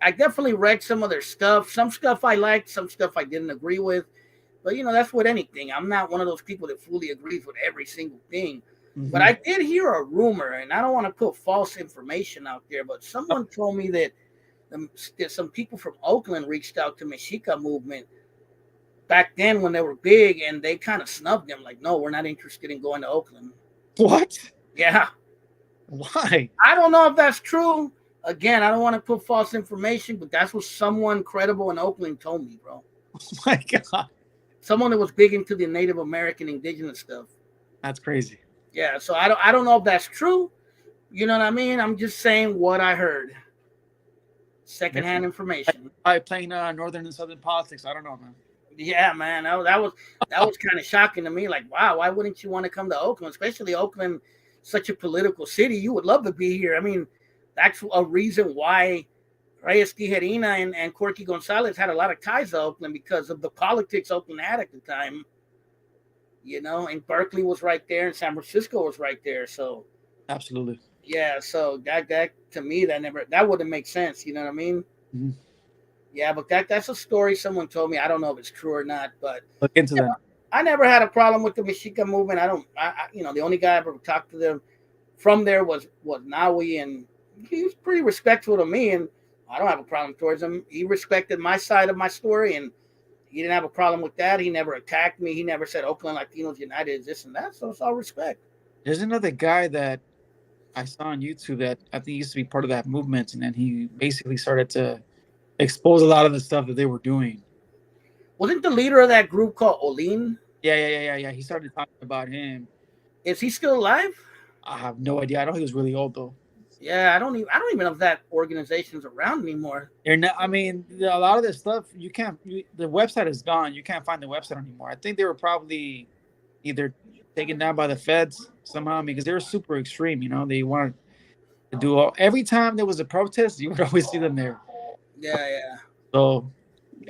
I definitely read some of their stuff. Some stuff I liked, some stuff I didn't agree with. But that's with anything. I'm not one of those people that fully agrees with every single thing. But Mm-hmm. I did hear a rumor, and I don't want to put false information out there, but someone told me that some people from Oakland reached out to Mexica movement back then when they were big, and they kind of snubbed them, like, no, we're not interested in going to Oakland. What? Yeah, Why? I don't know if that's true. Again, I don't want to put false information, but that's what someone credible in Oakland told me, bro. Oh my God. Someone that was big into the Native American indigenous stuff. That's crazy. Yeah, so I don't know if that's true. You know what I mean? I'm just saying what I heard. Maybe Secondhand information. by playing northern and southern politics. I don't know, man. Yeah, man, that was kind of shocking to me. Like, wow, why wouldn't you want to come to Oakland, especially Oakland, such a political city? You would love to be here. I mean, that's a reason why Reyes Tijerina and Corky Gonzalez had a lot of ties to Oakland because of the politics Oakland had at the time. You know, and Berkeley was right there, and San Francisco was right there. So Absolutely. yeah, so that to me that wouldn't make sense. You know what I mean? Mm-hmm. Yeah, but that's a story someone told me. I don't know if it's true or not, but Look into yeah, that. I never had a problem with the Mexica movement. The only guy I ever talked to them from there was Nawi, and he was pretty respectful to me, and I don't have a problem towards him. He respected my side of my story, and he didn't have a problem with that. He never attacked me. He never said Oakland Latinos United is this and that. So it's all respect. There's another guy that I saw on YouTube that I think used to be part of that movement, and then he basically started to expose a lot of the stuff that they were doing. Wasn't the leader of that group called Olin? Yeah. He started talking about him. Is he still alive? I have no idea. I know he was really old though. Yeah, I don't even know if that organization's around anymore. I mean, a lot of this stuff you can't. The website is gone. You can't find the website anymore. I think they were probably either taken down by the feds somehow because they were super extreme. You know, they wanted to do all. Every time there was a protest, you would always see them there. Yeah. So,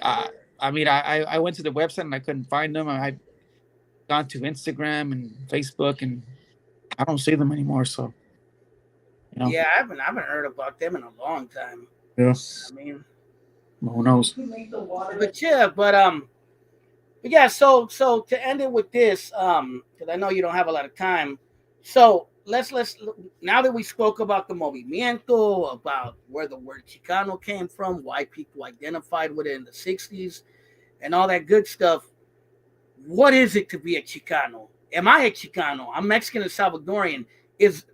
I, I went to the website and I couldn't find them. I've gone to Instagram and Facebook and I don't see them anymore. So, you know, Yeah, I haven't heard about them in a long time. yeah. I mean, Who knows? but yeah, but yeah. So to end it with this, because I know you don't have a lot of time. So let's now that we spoke about the movimiento, about where the word Chicano came from, why people identified with it in the '60s, and all that good stuff. What is it to be a Chicano? Am I a Chicano? I'm Mexican and Salvadorian. Is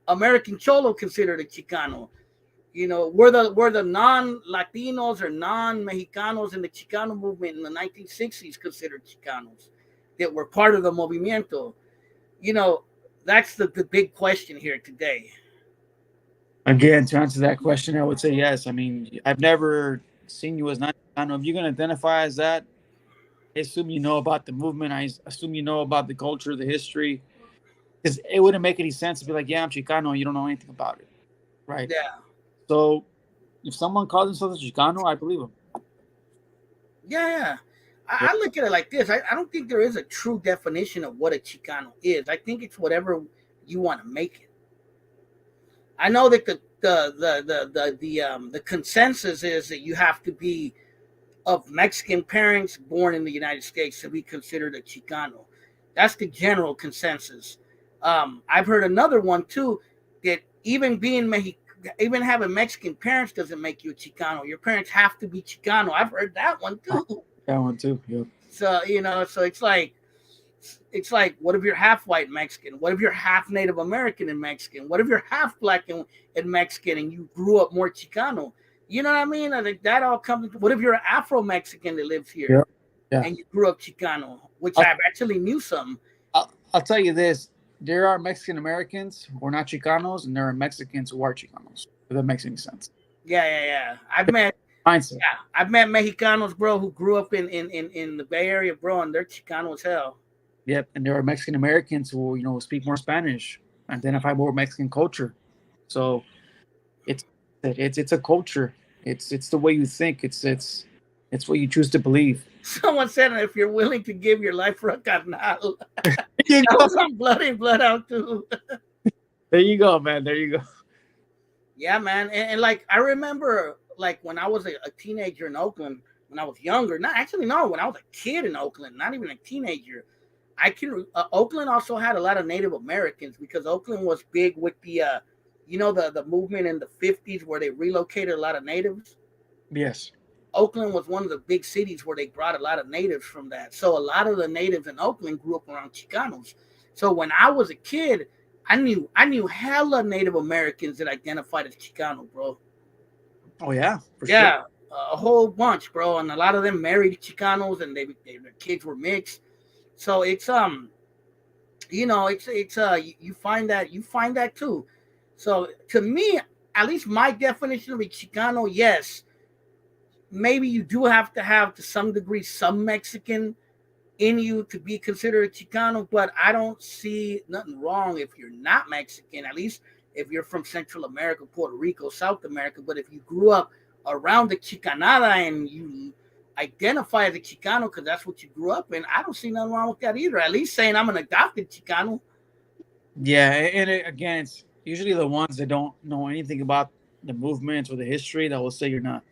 American Cholo considered a Chicano? You know, were the non-Latinos or non-Mexicanos in the Chicano movement in the 1960s considered Chicanos that were part of the movimiento? You know, that's the big question here today. Again, to answer that question, I would say yes. I mean, I've never seen you as not. I don't know if you're going to identify as that. I assume you know about the movement. I assume you know about the culture, the history. Because it wouldn't make any sense to be like, yeah, I'm Chicano, and you don't know anything about it, right? Yeah, So if someone calls themselves a Chicano, I believe them. yeah. Yep. I look at it like this. I don't think there is a true definition of what a Chicano is. I think it's whatever you want to make it. I know that the consensus is that you have to be of Mexican parents born in the United States to be considered a Chicano. That's the general consensus. I've heard another one too that even having Mexican parents doesn't make you a Chicano. Your parents have to be Chicano. I've heard that one too. That one too. Yep. So so it's like, what if you're half white Mexican? What if you're half Native American and Mexican? What if you're half black and Mexican and you grew up more Chicano? You know what I mean? I think that all comes. What if you're an Afro Mexican that lives here Yep. Yeah. and you grew up Chicano, which I'll, I actually knew some. I'll tell you this: there are Mexican Americans who are not Chicanos, and there are Mexicans who are Chicanos. If that makes any sense. Yeah. I've met Mexicanos, bro, who grew up in the Bay Area, bro, and they're Chicano as hell. Yep, and there are Mexican Americans who speak more Spanish, identify more Mexican culture. So it's a culture. It's the way you think. It's what you choose to believe. Someone said if you're willing to give your life for a carnal. There you That go. was on Blood In, Blood Out too. There you go, man. There you go. Yeah, man. And like I remember like when I was a teenager in Oakland, when I was younger. Not actually no, when I was a kid in Oakland, not even a teenager. I can. Oakland also had a lot of Native Americans because Oakland was big with the, the movement in the '50s where they relocated a lot of natives. Yes. Oakland was one of the big cities where they brought a lot of natives from that. So a lot of the natives in Oakland grew up around Chicanos. So when I was a kid, I knew hella Native Americans that identified as Chicano, bro. Oh yeah, for sure. Yeah, a whole bunch, bro, and a lot of them married Chicanos, and their kids were mixed. So you find that too. So to me, at least my definition of a Chicano, yes, maybe you do have to have to some degree some Mexican in you to be considered a Chicano, but I don't see nothing wrong if you're not Mexican, at least if you're from Central America, Puerto Rico, South America. But if you grew up around the Chicanada and you identify as a Chicano because that's what you grew up in, I don't see nothing wrong with that either. At least saying I'm an adopted Chicano. Yeah, and again, it's usually the ones that don't know anything about the movements or the history that will say you're not.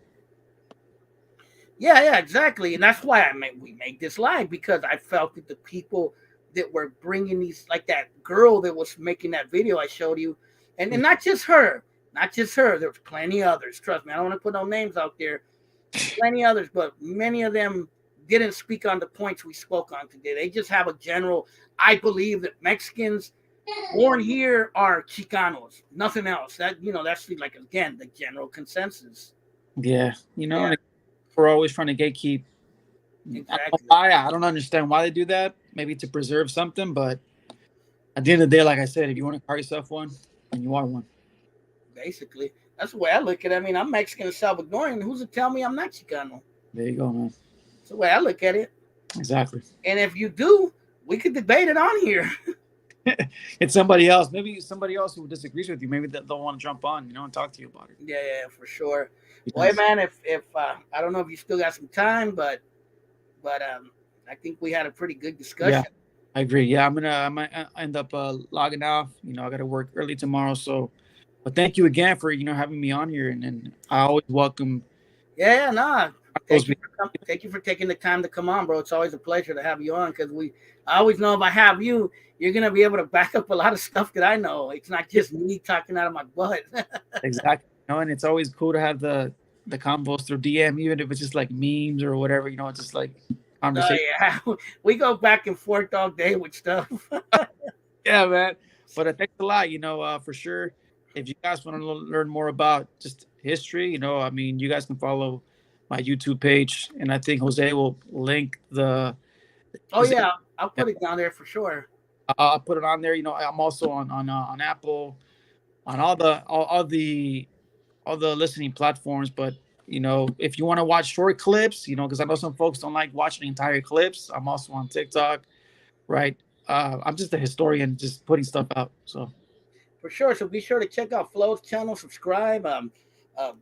Yeah, yeah, exactly, and that's why we made this live because I felt that the people that were bringing these, like that girl that was making that video I showed you, and not just her, not just her. There was plenty others. Trust me, I don't want to put no names out there. Plenty others, but many of them didn't speak on the points we spoke on today. They just have a general. I believe that Mexicans born here are Chicanos, nothing else. That's like again the general consensus. Yeah, Yeah, and we're always trying to gatekeep. exactly. I don't understand why they do that. Maybe to preserve something, but at the end of the day, like I said, if you want to call yourself one, then you are one. Basically, that's the way I look at it. I mean, I'm Mexican and Salvadorian. Who's to tell me I'm not Chicano? There you go, man. That's the way I look at it. Exactly. And if you do, we could debate it on here. It's somebody else. Maybe somebody else who disagrees with you. Maybe they'll want to jump on, and talk to you about it. Yeah, yeah, for sure. Well, hey, Yes. man, if I don't know if you still got some time, but I think we had a pretty good Yeah, discussion. I agree. Yeah, I might end up logging off. I got to work early tomorrow. So, but thank you again for having me on here, and I always welcome Yeah, yeah, nah. those. Thank you for taking the time to come on, bro. It's always a pleasure to have you on because I always know if I have you, you're gonna be able to back up a lot of stuff that I know. It's not just me talking out of my butt. Exactly. And it's always cool to have the combos through DM, even if it's just like memes or whatever. It's just like Oh conversation. yeah, we go back and forth all day with stuff. Yeah, man. But thanks a lot. For sure. If you guys want to learn more about just history, I mean, you guys can follow my YouTube page, and I think Jose will link the. Oh Is it, yeah, I'll yeah, put it down there for sure. I'll put it on there. I'm also on Apple, on all the listening platforms. But if you want to watch short clips, because I know some folks don't like watching entire clips. I'm also on TikTok, right? I'm just a historian, just putting stuff out. So For sure. So be sure to check out Flo's channel, subscribe. Uh,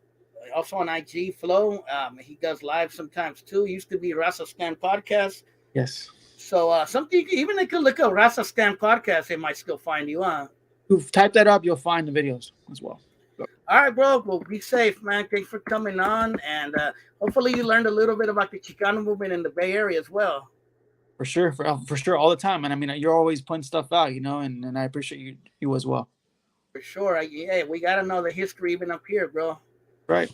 Also on IG, Flo. He does live sometimes too. Used to be Rasa Scan Podcast. yes, So something even they could look up Rasa Scan Podcast, they might still find you, huh? you've typed that up, you'll find the videos as well. So, All right, bro. Well, be safe, man. Thanks for coming on, and hopefully you learned a little bit about the Chicano movement in the Bay Area as well. for sure, for sure, all the time. And I mean, you're always putting stuff out, and I appreciate you as well. For sure. Yeah, we gotta know the history even up here, bro. Right.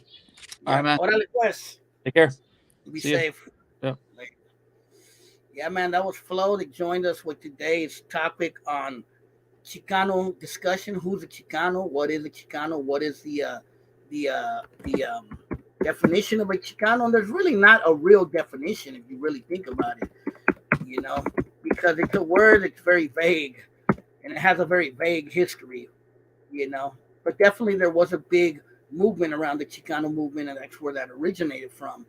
All right, Yep. man. Órale, pues. Take care. Be See you. safe. Yeah. Like, yeah, man. That was Flo that joined us with today's topic on Chicano discussion. Who's a Chicano? What is a Chicano? What is the definition of a Chicano? And there's really not a real definition if you really think about it, because it's a word that's very vague and it has a very vague history, But definitely there was a big movement around the Chicano movement, and that's where that originated from.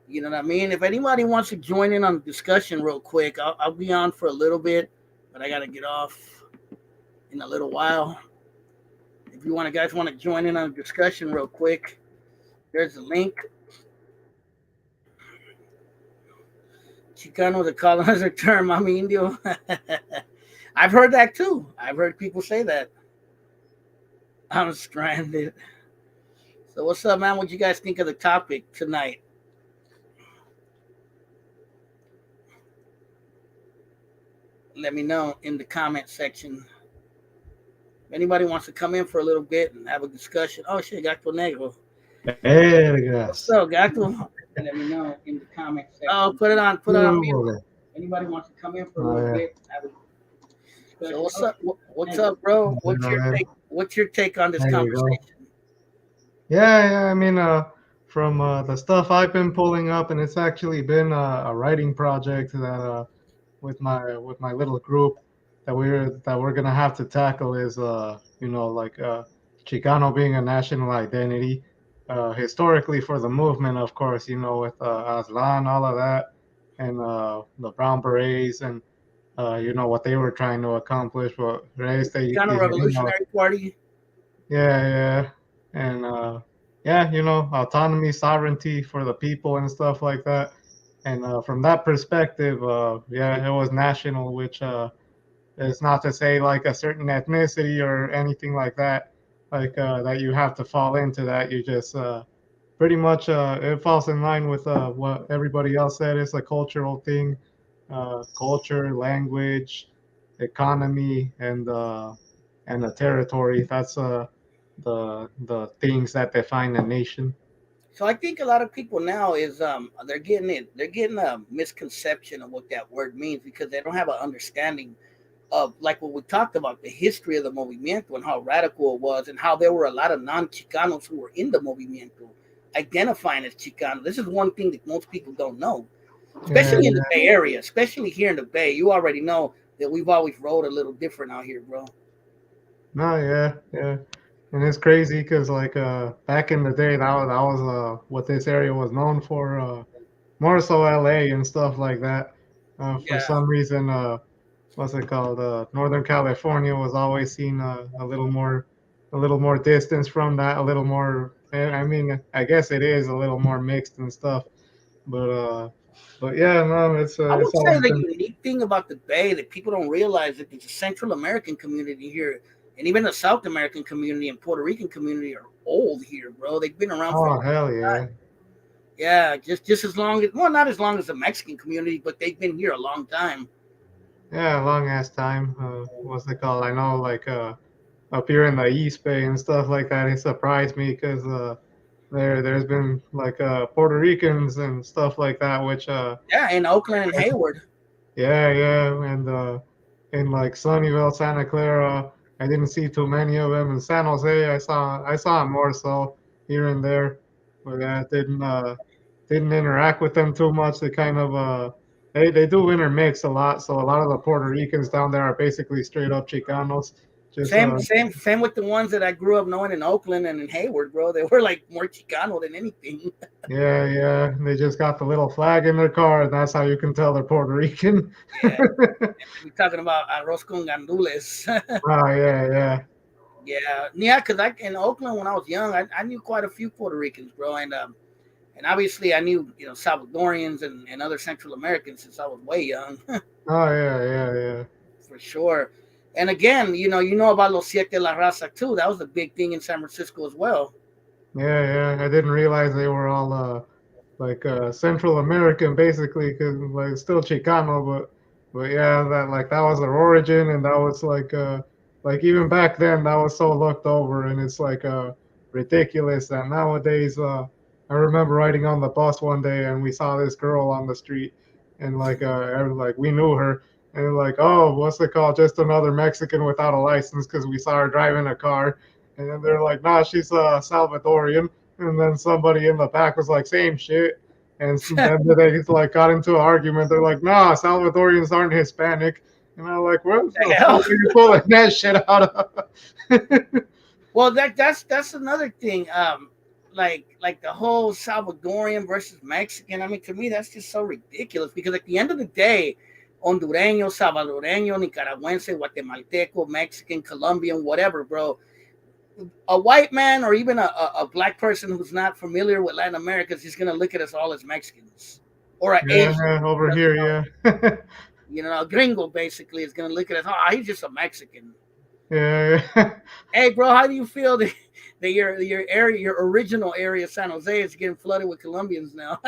You know what I mean? If anybody wants to join in on the discussion real quick, I'll be on for a little bit, but I got to get off in a little while. If you guys want to join in on the discussion real quick, there's a link. Chicano is a colonizer term. I'm Indio. I've heard that too. I've heard people say that. I'm stranded. So what's up, man? What you guys think of the topic tonight? Let me know in the comment section. If anybody wants to come in for a little bit and have a discussion. Oh shit, Gato Negro. What's Vergas. up, Gato? Let me know in the comment section. Oh, put it on. Put it on mute. Húbole. Anybody wants to come in for a A little ver, bit? Have a discussion. So what's up? What's up, bro? What's a your ver. take? What's your take on this There you go. conversation? Yeah. I mean, from the stuff I've been pulling up, and it's actually been a writing project that with my little group that we're gonna have to tackle is like Chicano being a national identity. Historically, for the movement, of course, with Aslan, all of that, and the Brown Berets, and what they were trying to accomplish. But Chicano Revolutionary Party. yeah, and yeah, autonomy, sovereignty for the people, and stuff like that. And from that perspective, yeah, it was national, which it's not to say like a certain ethnicity or anything like that, like that you have to fall into that. You just pretty much it falls in line with what everybody else said. It's a cultural thing, culture, language, economy, and the territory. That's the things that define a nation. So I think a lot of people now is they're getting a misconception of what that word means because they don't have an understanding of like what we talked about the history of the movimiento and how radical it was and how there were a lot of non-Chicanos who were in the movimiento identifying as Chicano. This is one thing that most people don't know, Yeah, especially in the Bay Area, especially here in the Bay. You already know that we've always rolled a little different out here, bro. no, yeah. And it's crazy because like back in the day, that was what this area was known for. More so LA and stuff like that. For Yeah. some reason, what's it called? Northern California was always seen a little more distance from that, a little more. I mean, I guess it is a little more mixed and stuff. But uh, but yeah, no, I it's would say always the been. unique thing about the Bay that people don't realize that there's a Central American community here, and even the South American community and Puerto Rican community are old here, bro. They've been around for a Oh long hell yeah, time. Yeah, just as long as well, not as long as the Mexican community, but they've been here a long time. yeah, long ass time. What's it called? I know like up here in the East Bay and stuff like that. It surprised me because there's been like Puerto Ricans and stuff like that, which Yeah, in Oakland and Hayward. yeah, and in like Sunnyvale, Santa Clara, I didn't see too many of them. In San Jose, I saw more so here and there, but I didn't interact with them too much. They kind of they do intermix a lot, so a lot of the Puerto Ricans down there are basically straight up Chicanos. Just Same with the ones that I grew up knowing in Oakland and in Hayward, bro. They were like more Chicano than anything. yeah, they just got the little flag in their car, and that's how you can tell they're Puerto Rican. Yeah, we talking about arroz con gandules. Oh yeah. Yeah, because I in Oakland when I was young, I knew quite a few Puerto Ricans, bro, and obviously I knew Salvadorians and other Central Americans since I was way young, Oh yeah. for sure. And again, you know about Los Siete La Raza too. That was a big thing in San Francisco as well. Yeah. I didn't realize they were all like Central American, basically, because like still Chicano, but yeah, that was their origin, and that was like even back then that was so looked over, and it's like ridiculous that nowadays. I remember riding on the bus one day, and we saw this girl on the street, and like we knew her, and like, oh, what's it called? Just another Mexican without a license, because we saw her driving a car, and then they're like, nah, she's Salvadorian. And then somebody in the back was like, same shit. And then they like got into an argument. They're like, nah, Salvadorians aren't Hispanic. And I'm like, what the Hell. fuck are you pulling that shit out of? Well, that's another thing. Like the whole Salvadorian versus Mexican. I mean, to me, that's just so ridiculous because at the end of the day, Hondureño, Salvadoreño, Nicaragüense, Guatemalteco, Mexican, Colombian, whatever, bro. A white man or even a black person who's not familiar with Latin America is just gonna look at us all as Mexicans or an Asian. Yeah, over here, yeah. A gringo basically is gonna look at us. Oh, he's just a Mexican. Yeah. Hey, bro, how do you feel that your area, your original area, San Jose, is getting flooded with Colombians now?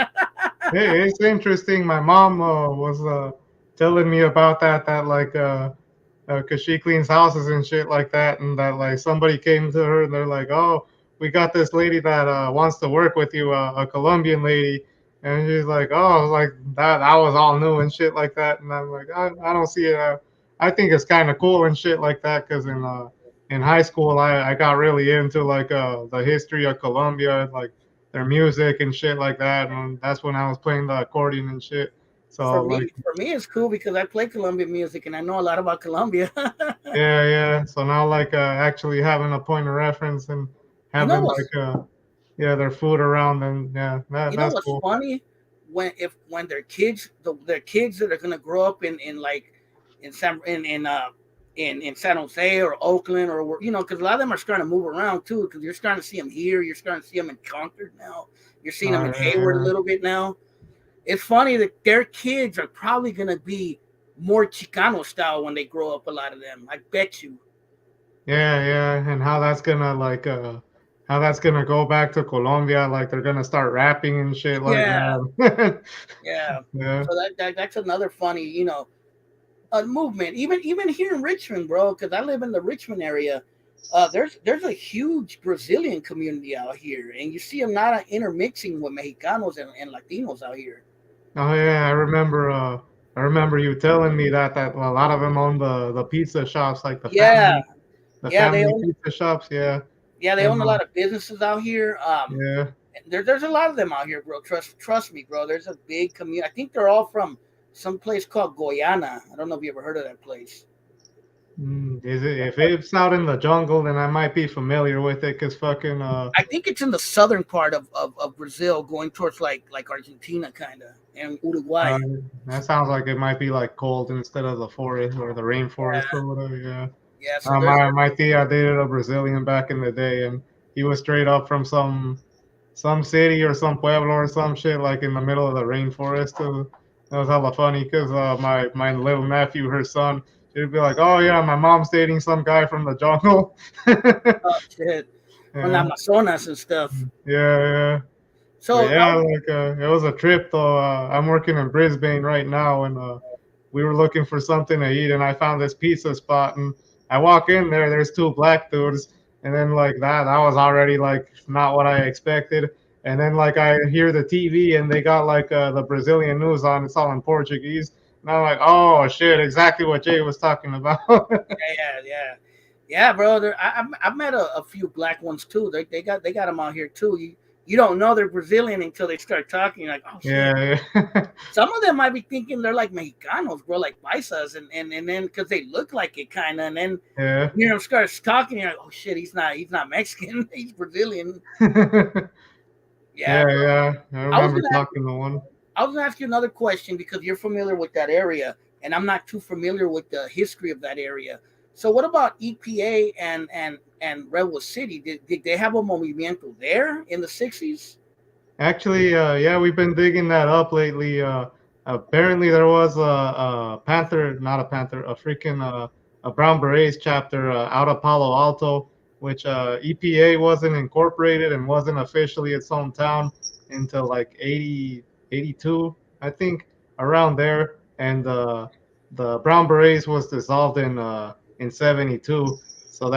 Hey, it's interesting. My mom was telling me about that like cause she cleans houses and shit like that, and that like somebody came to her and they're like, "Oh, we got this lady that wants to work with you, a Colombian lady," and she's like, "Oh, like that was all new and shit like that," and I'm like, I don't see it. I think it's kind of cool and shit like that, cause in high school I got really into like the history of Colombia, like their music and shit like that, and that's when I was playing the accordion and shit. So like For me, it's cool because I play Colombian music and I know a lot about Colombia. yeah, yeah. So now, like, actually having a point of reference and you know having what's like, yeah, their food around, and yeah, you know that's what's cool. funny when their kids their kids that are gonna grow up in like in San in San Jose or Oakland or because a lot of them are starting to move around too because you're starting to see them here, you're starting to see them in Concord now, you're seeing them in Hayward a Yeah, little bit now. It's funny that their kids are probably gonna be more Chicano style when they grow up. A lot of them, I bet you. yeah, yeah. And how that's gonna go back to Colombia, like they're gonna start rapping and shit like Yeah, that. yeah. Yeah. So that's another funny, movement. Even here in Richmond, bro, because I live in the Richmond area. There's a huge Brazilian community out here, and you see them not intermixing with Mexicanos and Latinos out here. Oh yeah, I remember you telling me that a lot of them own the pizza shops, like Yeah, the yeah, they family own pizza shops. Yeah, yeah they and own a lot of businesses out here. yeah. There's a lot of them out here, bro. Trust me, bro. There's a big community. I think they're all from some place called Guyana. I don't know if you ever heard of that place. Is it if it's out in the jungle, then I might be familiar with it, cause fucking I think it's in the southern part of Brazil, going towards like Argentina, kind of, and Uruguay. uh that sounds like it might be like cold instead of the forest or the rainforest Yeah, or whatever. Yeah. yeah. So My tia dated a Brazilian back in the day, and he was straight up from some city or some pueblo or some shit like in the middle of the rainforest. That was hella funny because my little nephew, her son, she'd be like, "Oh yeah, my mom's dating some guy from the jungle." oh shit, from the Yeah, Amazonas and stuff. yeah, yeah. But So yeah, like it was a trip though. I'm working in Brisbane right now, and we were looking for something to eat, and I found this pizza spot, and I walk in there, there's two black dudes, and then like that was already like not what I expected. And then like I hear the TV, and they got like the Brazilian news on, it's all in Portuguese, and I'm like, oh shit, exactly what Jay was talking about. yeah, yeah, bro. I've met a few black ones too. They got them out here too. You don't know they're Brazilian until they start talking. You're like, oh shit. Yeah, yeah, Some of them might be thinking they're like Mexicanos, bro, like paisas, and then because they look like it kind of, and then yeah. you know starts talking, you're like, oh shit, he's not Mexican, he's Brazilian. Yeah, Yeah, bro. yeah. I I was remember gonna ask talking to one. I was gonna ask you another question because you're familiar with that area, and I'm not too familiar with the history of that area. So, what about EPA and Redwood City? Did they have a movimiento there in the '60s? Actually, yeah, we've been digging that up lately. Apparently, there was a panther, not a panther, a freaking a brown berets chapter out of Palo Alto, which EPA wasn't incorporated and wasn't officially its own town until like 80, 82, I think, around there. And the brown berets was dissolved in 72. So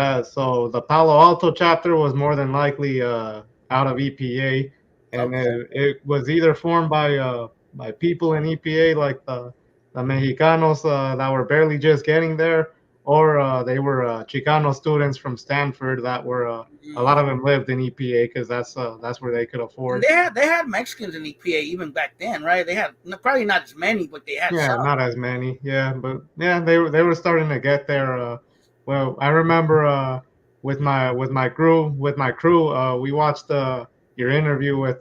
the Palo Alto chapter was more than likely out of EPA, and Okay. it was either formed by people in EPA like the Mexicanos that were barely just getting there, or they were Chicano students from Stanford that were a lot of Mm. them lived in EPA because that's where they could And afford. they had Mexicans in EPA even back then, right? They had probably not as many, but they had Yeah, some. not as many. Yeah, but yeah, they were starting to get there. Well, I remember with my crew, we watched your interview with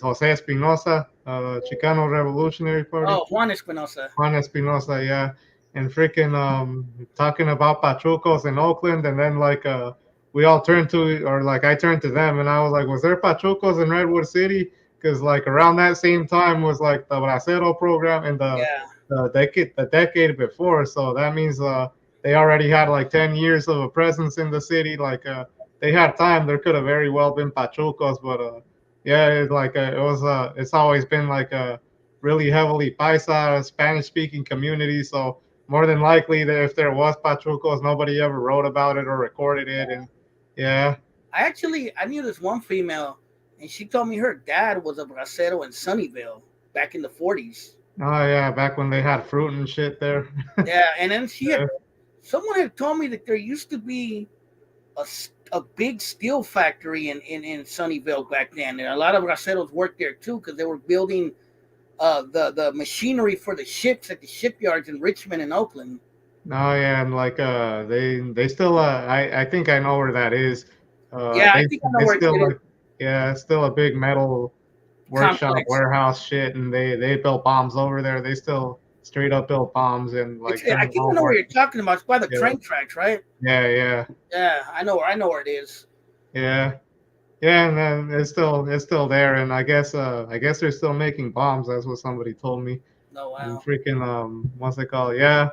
Jose Espinosa, Chicano Revolutionary Party. Oh, Juan Espinosa. Juan Espinosa, yeah, and freaking talking about Pachucos in Oakland, and then like we all turned to, or like I turned to them, and I was like, was there Pachucos in Redwood City? Because like around that same time was like the Bracero program and Yeah. the decade before, so that means they already had like 10 years of a presence in the city. Like they had time. There could have very well been Pachucos, but yeah, it's always been like really heavily Paisa, Spanish-speaking community. So more than likely, that if there was Pachucos, nobody ever wrote about it or recorded it. And yeah, I knew this one female, and she told me her dad was a bracero in Sunnyvale back in the 40s. oh yeah, back when they had fruit and shit there. Yeah, and then Yeah. someone had told me that there used to be a big steel factory in Sunnyvale back then, and a lot of braceros worked there too because they were building the machinery for the ships at the shipyards in Richmond and Oakland. Oh yeah, and like they still I think I know where that is. Yeah, I They think I know they where it still is. like yeah, it's still a big metal workshop Complex. warehouse shit, and they built bombs over there. They still straight up built bombs and like I send them think I know over. where you're talking about. It's by the Yeah, train tracks, right? yeah, yeah, Yeah, I know where it is. yeah, yeah, and then it's still there, and I guess they're still making bombs. That's what somebody told me. No, And wow. freaking what's it called? Yeah.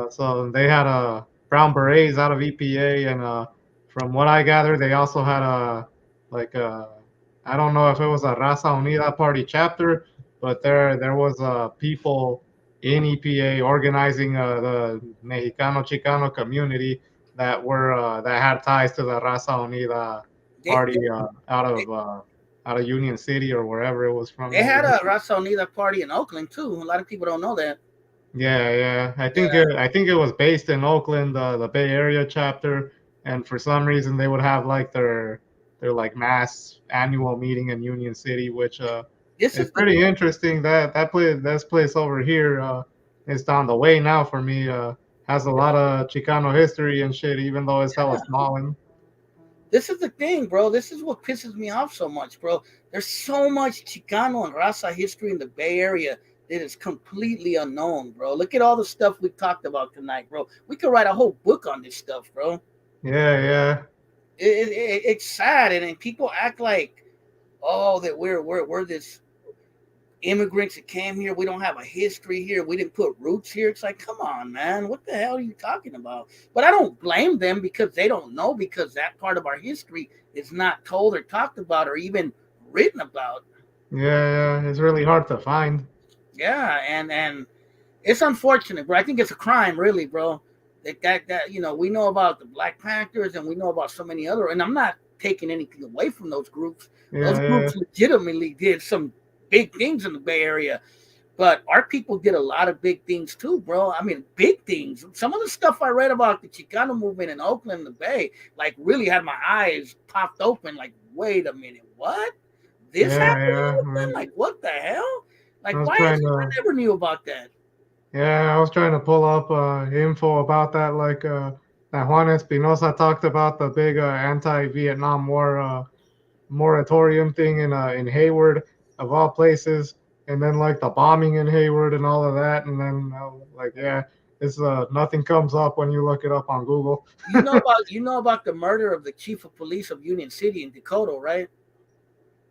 So they had brown berets out of EPA, and from what I gather, they also had a like I don't know if it was a Raza Unida party chapter, but there was people in EPA organizing the Mexicano Chicano community that had ties to the Raza Unida They, they, party they, out of Union City or wherever it was from they over had there. a Raza Unida party in Oakland too. A lot of people don't know that. Yeah, yeah. Yeah, I think it was based in Oakland, the Bay Area chapter, and for some reason they would have like their like mass annual meeting in Union City, which this is is the pretty interesting. This place over here is down the way now for me. Has a lot of Chicano history and shit, even though it's hella small. And this is the thing, bro. This is what pisses me off so much, bro. There's so much Chicano and Raza history in the Bay Area that is completely unknown, bro. Look at all the stuff we talked about tonight, bro. We could write a whole book on this stuff, bro. yeah, yeah, It's sad, and people act like, oh, that we're this immigrants that came here. We don't have a history here. We didn't put roots here. It's like, come on, man. What the hell are you talking about? But I don't blame them because they don't know because that part of our history is not told or talked about or even written about. yeah, yeah. It's really hard to find. Yeah, and it's unfortunate, bro. I think it's a crime, really, bro. We know about the Black Panthers and we know about so many other. And I'm not taking anything away from those groups. Those Yeah, yeah, groups legitimately did some big things in the Bay Area. But our people did a lot of big things too, bro. I mean, big things. Some of the stuff I read about the Chicano movement in Oakland and the Bay, like, really had my eyes popped open. Like, wait a minute, what? This yeah, happened in yeah. Oakland? Like, what the hell? I Like, was why is trying it? to I never knew about that. Yeah, I was trying to pull up info about that, like that Juan Espinosa talked about the big anti-Vietnam War moratorium thing in Hayward, of all places, and then like the bombing in Hayward and all of that, and then like yeah, it's nothing comes up when you look it up on Google. You know about the murder of the chief of police of Union City in Dakota, right?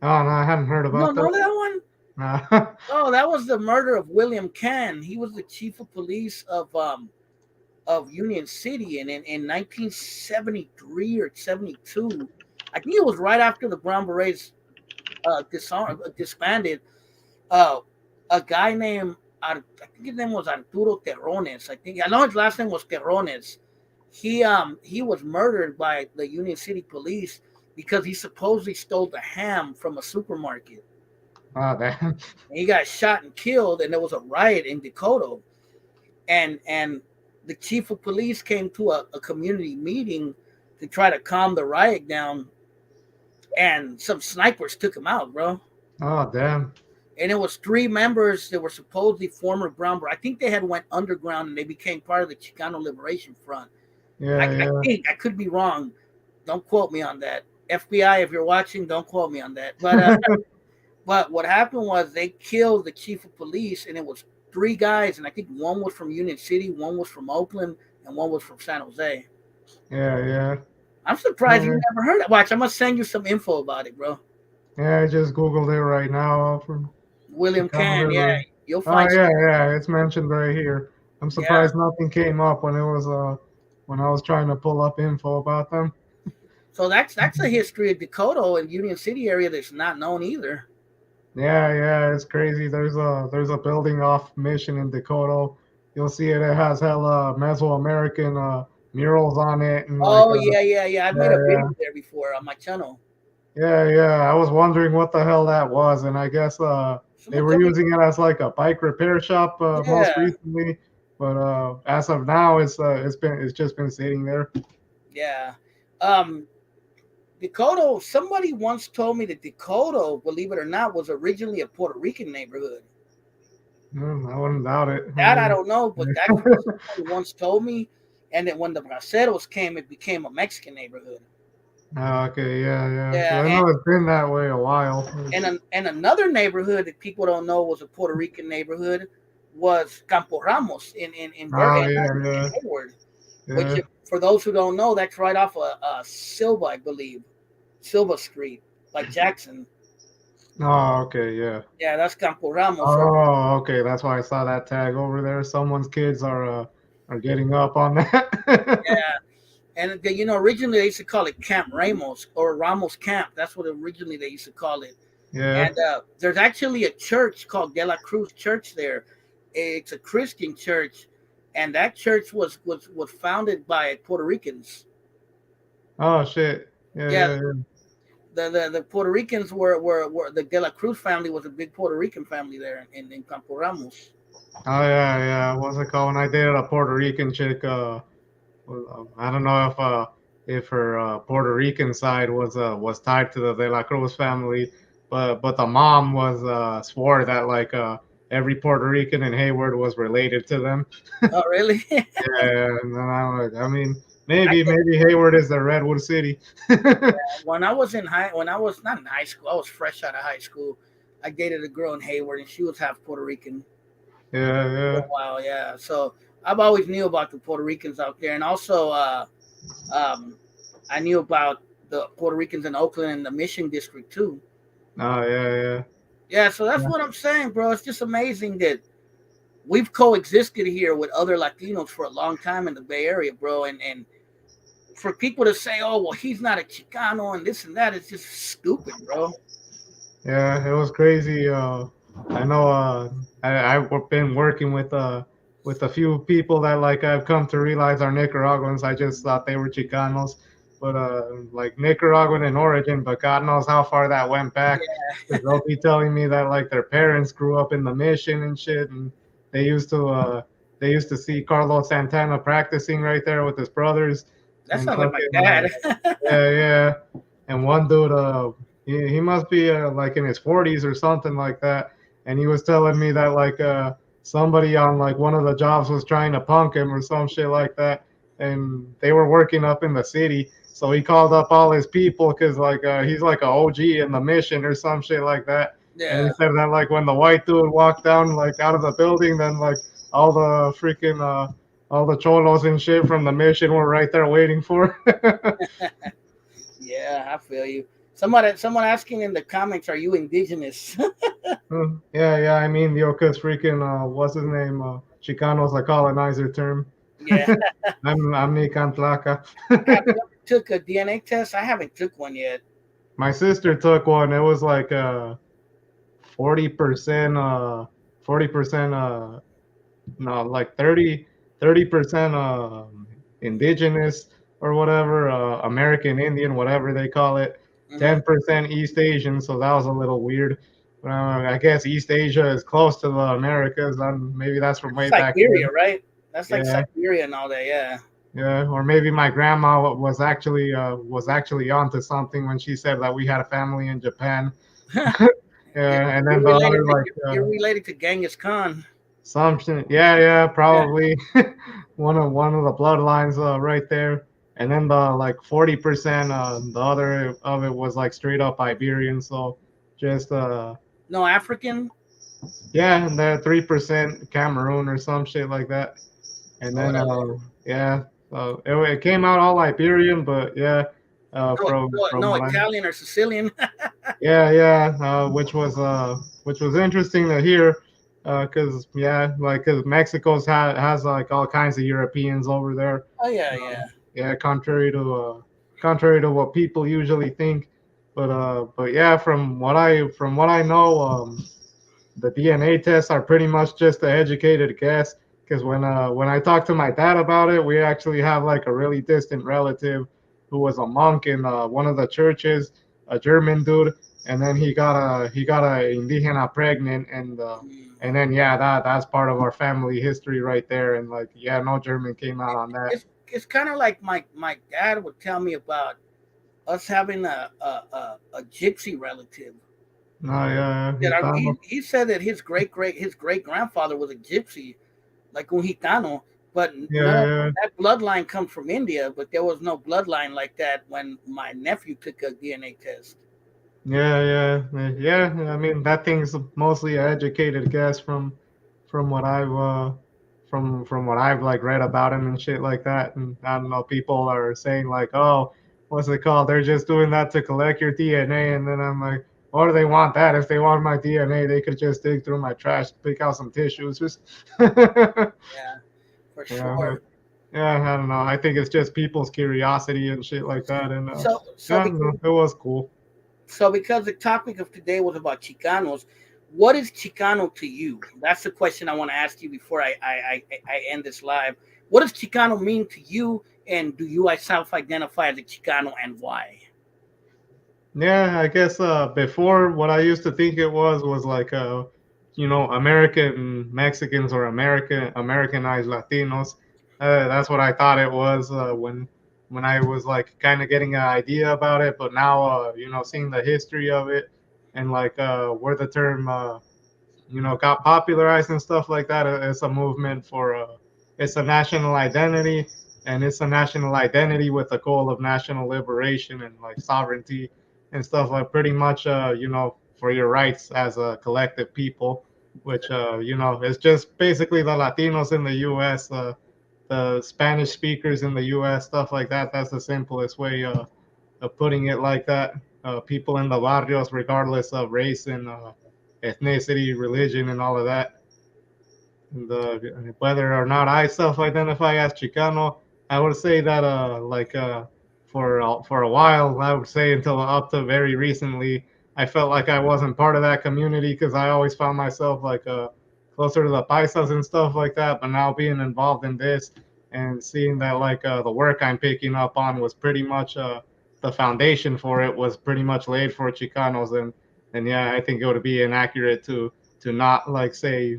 Oh no, I hadn't heard You about don't that. know that one? Nah. Oh, that was the murder of William Cann. He was the chief of police of Union City, and in 1973 or 72, I think it was right after the Brown Berets disbanded. Uh, a guy named I think his name was Arturo Terrones. I know his last name was Terrones. He was murdered by the Union City police because he supposedly stole the ham from a supermarket. Oh damn. And he got shot and killed, and there was a riot in Dakota. And the chief of police came to a community meeting to try to calm the riot down, and some snipers took him out, bro. Oh damn. And it was three members that were supposedly former Brown Berets. I think they had went underground and they became part of the Chicano Liberation Front. Yeah, I yeah. think I could be wrong. Don't quote me on that. FBI, if you're watching, don't quote me on that. But what happened was they killed the chief of police, and it was three guys, and I think one was from Union City, one was from Oakland, and one was from San Jose. Yeah, yeah. I'm surprised you Yeah, never heard it. Watch, I'm gonna send you some info about it, bro. yeah, I just googled it right now from William Chicano Cann, yeah, River. you'll Oh find some. yeah, yeah, it's mentioned right here. I'm Yeah, surprised nothing came up when I was trying to pull up info about them. so that's a history of Dakota and Union City area that's not known either. Yeah, yeah, it's crazy. There's a building off Mission in Dakota. You'll see it. It has hella Mesoamerican murals on it, and like Oh yeah, yeah, yeah. I've made a yeah, video there before on my channel. yeah, yeah, yeah. I was wondering what the hell that was, and I guess they Someone were told me, using it as like a bike repair shop most yeah, recently, but as of now, it's just been sitting there. yeah. Um, Dakota. Somebody once told me that Dakota, believe it or not, was originally a Puerto Rican neighborhood. I wouldn't doubt it. I That I mean, don't know, but that's what somebody once told me. And that when the braceros came, it became a Mexican neighborhood. okay, yeah, yeah. 'Cause Yeah, I know it's been that way a while. and another neighborhood that people don't know was a Puerto Rican neighborhood was Campo Ramos Oh yeah, in yeah, Hayward, which yeah. for those who don't know, that's right off Silva, I believe, Silva Street, like Jackson. Oh, okay, yeah. Yeah, that's Campo Ramos. Or Oh, okay. That's why I saw that tag over there. Someone's kids are getting up on that. yeah, and originally they used to call it Camp Ramos or Ramos Camp. That's what originally they used to call it. Yeah. And there's actually a church called De La Cruz Church there. It's a Christian church, and that church was founded by Puerto Ricans. Oh shit. Yeah, Yeah, yeah, yeah. the Puerto Ricans were the De La Cruz family was a big Puerto Rican family there in Campo Ramos. Oh yeah, yeah. What's it called? When I dated a Puerto Rican chick, I don't know if her Puerto Rican side was tied to the De La Cruz family, but the mom was swore that like every Puerto Rican in Hayward was related to them. Oh, really? Yeah, and then I'm like, I mean, I maybe Hayward is the Redwood City. when I was in when I was not in high school, I was fresh out of high school. I dated a girl in Hayward, and she was half Puerto Rican Yeah, for a yeah. while. Yeah, so I've always knew about the Puerto Ricans out there, and also um, I knew about the Puerto Ricans in Oakland and the Mission District too. Oh, yeah, yeah. Yeah, so that's Yeah, what I'm saying, bro. It's just amazing that we've coexisted here with other Latinos for a long time in the Bay Area, bro. And for people to say, "Oh, well, he's not a Chicano," and this and that, it's just stupid, bro. yeah, it was crazy. I know. I've been working with a few people that like I've come to realize are Nicaraguans. I just thought they were Chicanos, but like Nicaraguan in origin. But God knows how far that went back. Because they'll be telling me that like their parents grew up in the mission and shit, and they used to uh they used to see Carlos Santana practicing right there with his brothers, That and sounds like my fucking dad. yeah, yeah. And one dude, he must be like in his 40s or something like that. And he was telling me that like somebody on like one of the jobs was trying to punk him or some shit like that. And they were working up in the city. So he called up all his people because like he's like a OG in the mission or some shit like that. And he Yeah, said that like when the white dude walked down like out of the building, then like all the freaking all the cholos and shit from the mission were right there waiting for. yeah, I feel you. Someone asking in the comments, "Are you indigenous?" Yeah, yeah. I mean, yo, cause freaking, what's his name? Chicano's a colonizer term. Yeah. I'm Nicantlaka. Have you ever took a DNA test? I haven't took one yet. My sister took one. It was like 40%, 40%, no, like 30% indigenous or whatever, American Indian, whatever they call it, Hmm. 10% East Asian. So that was a little weird. I guess East Asia is close to the Americas, and maybe that's from way back Siberia, then. right? That's like Yeah, Siberia and all that. Yeah. yeah. Or maybe my grandma was actually onto something when she said that we had a family in Japan. Yeah, Yeah, and then you're the related other to like you're related to Genghis Khan. Something. Yeah, yeah, Yeah, probably one of the bloodlines right there. And then the like 40%, the other of it was like straight up Iberian. So just no African. yeah, and the 3% Cameroon or some shit like that. And then Órale. yeah, so it came out all Iberian, but yeah, No, from no what I Italian or Sicilian. yeah, yeah, which was interesting to hear, cause yeah, like cause Mexico's has like all kinds of Europeans over there. Oh yeah, Um, yeah. yeah, contrary to what people usually think. But yeah, from what I know, the DNA tests are pretty much just an educated guess. Because when I talked to my dad about it, we actually have like a really distant relative who was a monk in one of the churches, a German dude, and then he got a indígena pregnant, Mm. and then yeah, that's part of our family history right there. And like yeah, no German came out on that. It's kind of like my dad would tell me about us having a gypsy relative. No, yeah, That Gitano. he said that his great grandfather was a gypsy, like un gitano, but Yeah, no, yeah. that bloodline comes from India, but there was no bloodline like that when my nephew took a DNA test. Yeah. I mean, that thing's mostly an educated guess from what I've from what I've like read about him and shit like that. And I don't know, people are saying like, oh, what's it called? They're just doing that to collect your DNA. And then I'm like, why do they want that? If they want my DNA, they could just dig through my trash, pick out some tissues. Just Yeah, for yeah, sure. yeah. I don't know. I think it's just people's curiosity and shit like that. And So so yeah, because no, it was cool. because the topic of today was about Chicanos, what is Chicano to you? That's the question I want to ask you before I end this live. What does Chicano mean to you, and do you self-identify as a Chicano, and why? Yeah, I guess before what I used to think it was like American Mexicans or Americanized Latinos. That's what I thought it was when I was like kind of getting an idea about it. But now seeing the history of it and like where the term got popularized and stuff like that. It's a movement for it's a national identity, and it's a national identity with the goal of national liberation and like sovereignty and stuff like pretty much for your rights as a collective people, which is just basically the Latinos in the U.S. The Spanish speakers in the U.S. stuff like that. That's the simplest way of putting it like that. People in the barrios, regardless of race and ethnicity, religion, and all of that. Whether or not I self-identify as Chicano, I would say that for a while, I would say until up to very recently, I felt like I wasn't part of that community because I always found myself like closer to the paisas and stuff like that. But now being involved in this and seeing that like the work I'm picking up on was pretty much the foundation for it was pretty much laid for Chicanos, and yeah, I think it would be inaccurate to not like say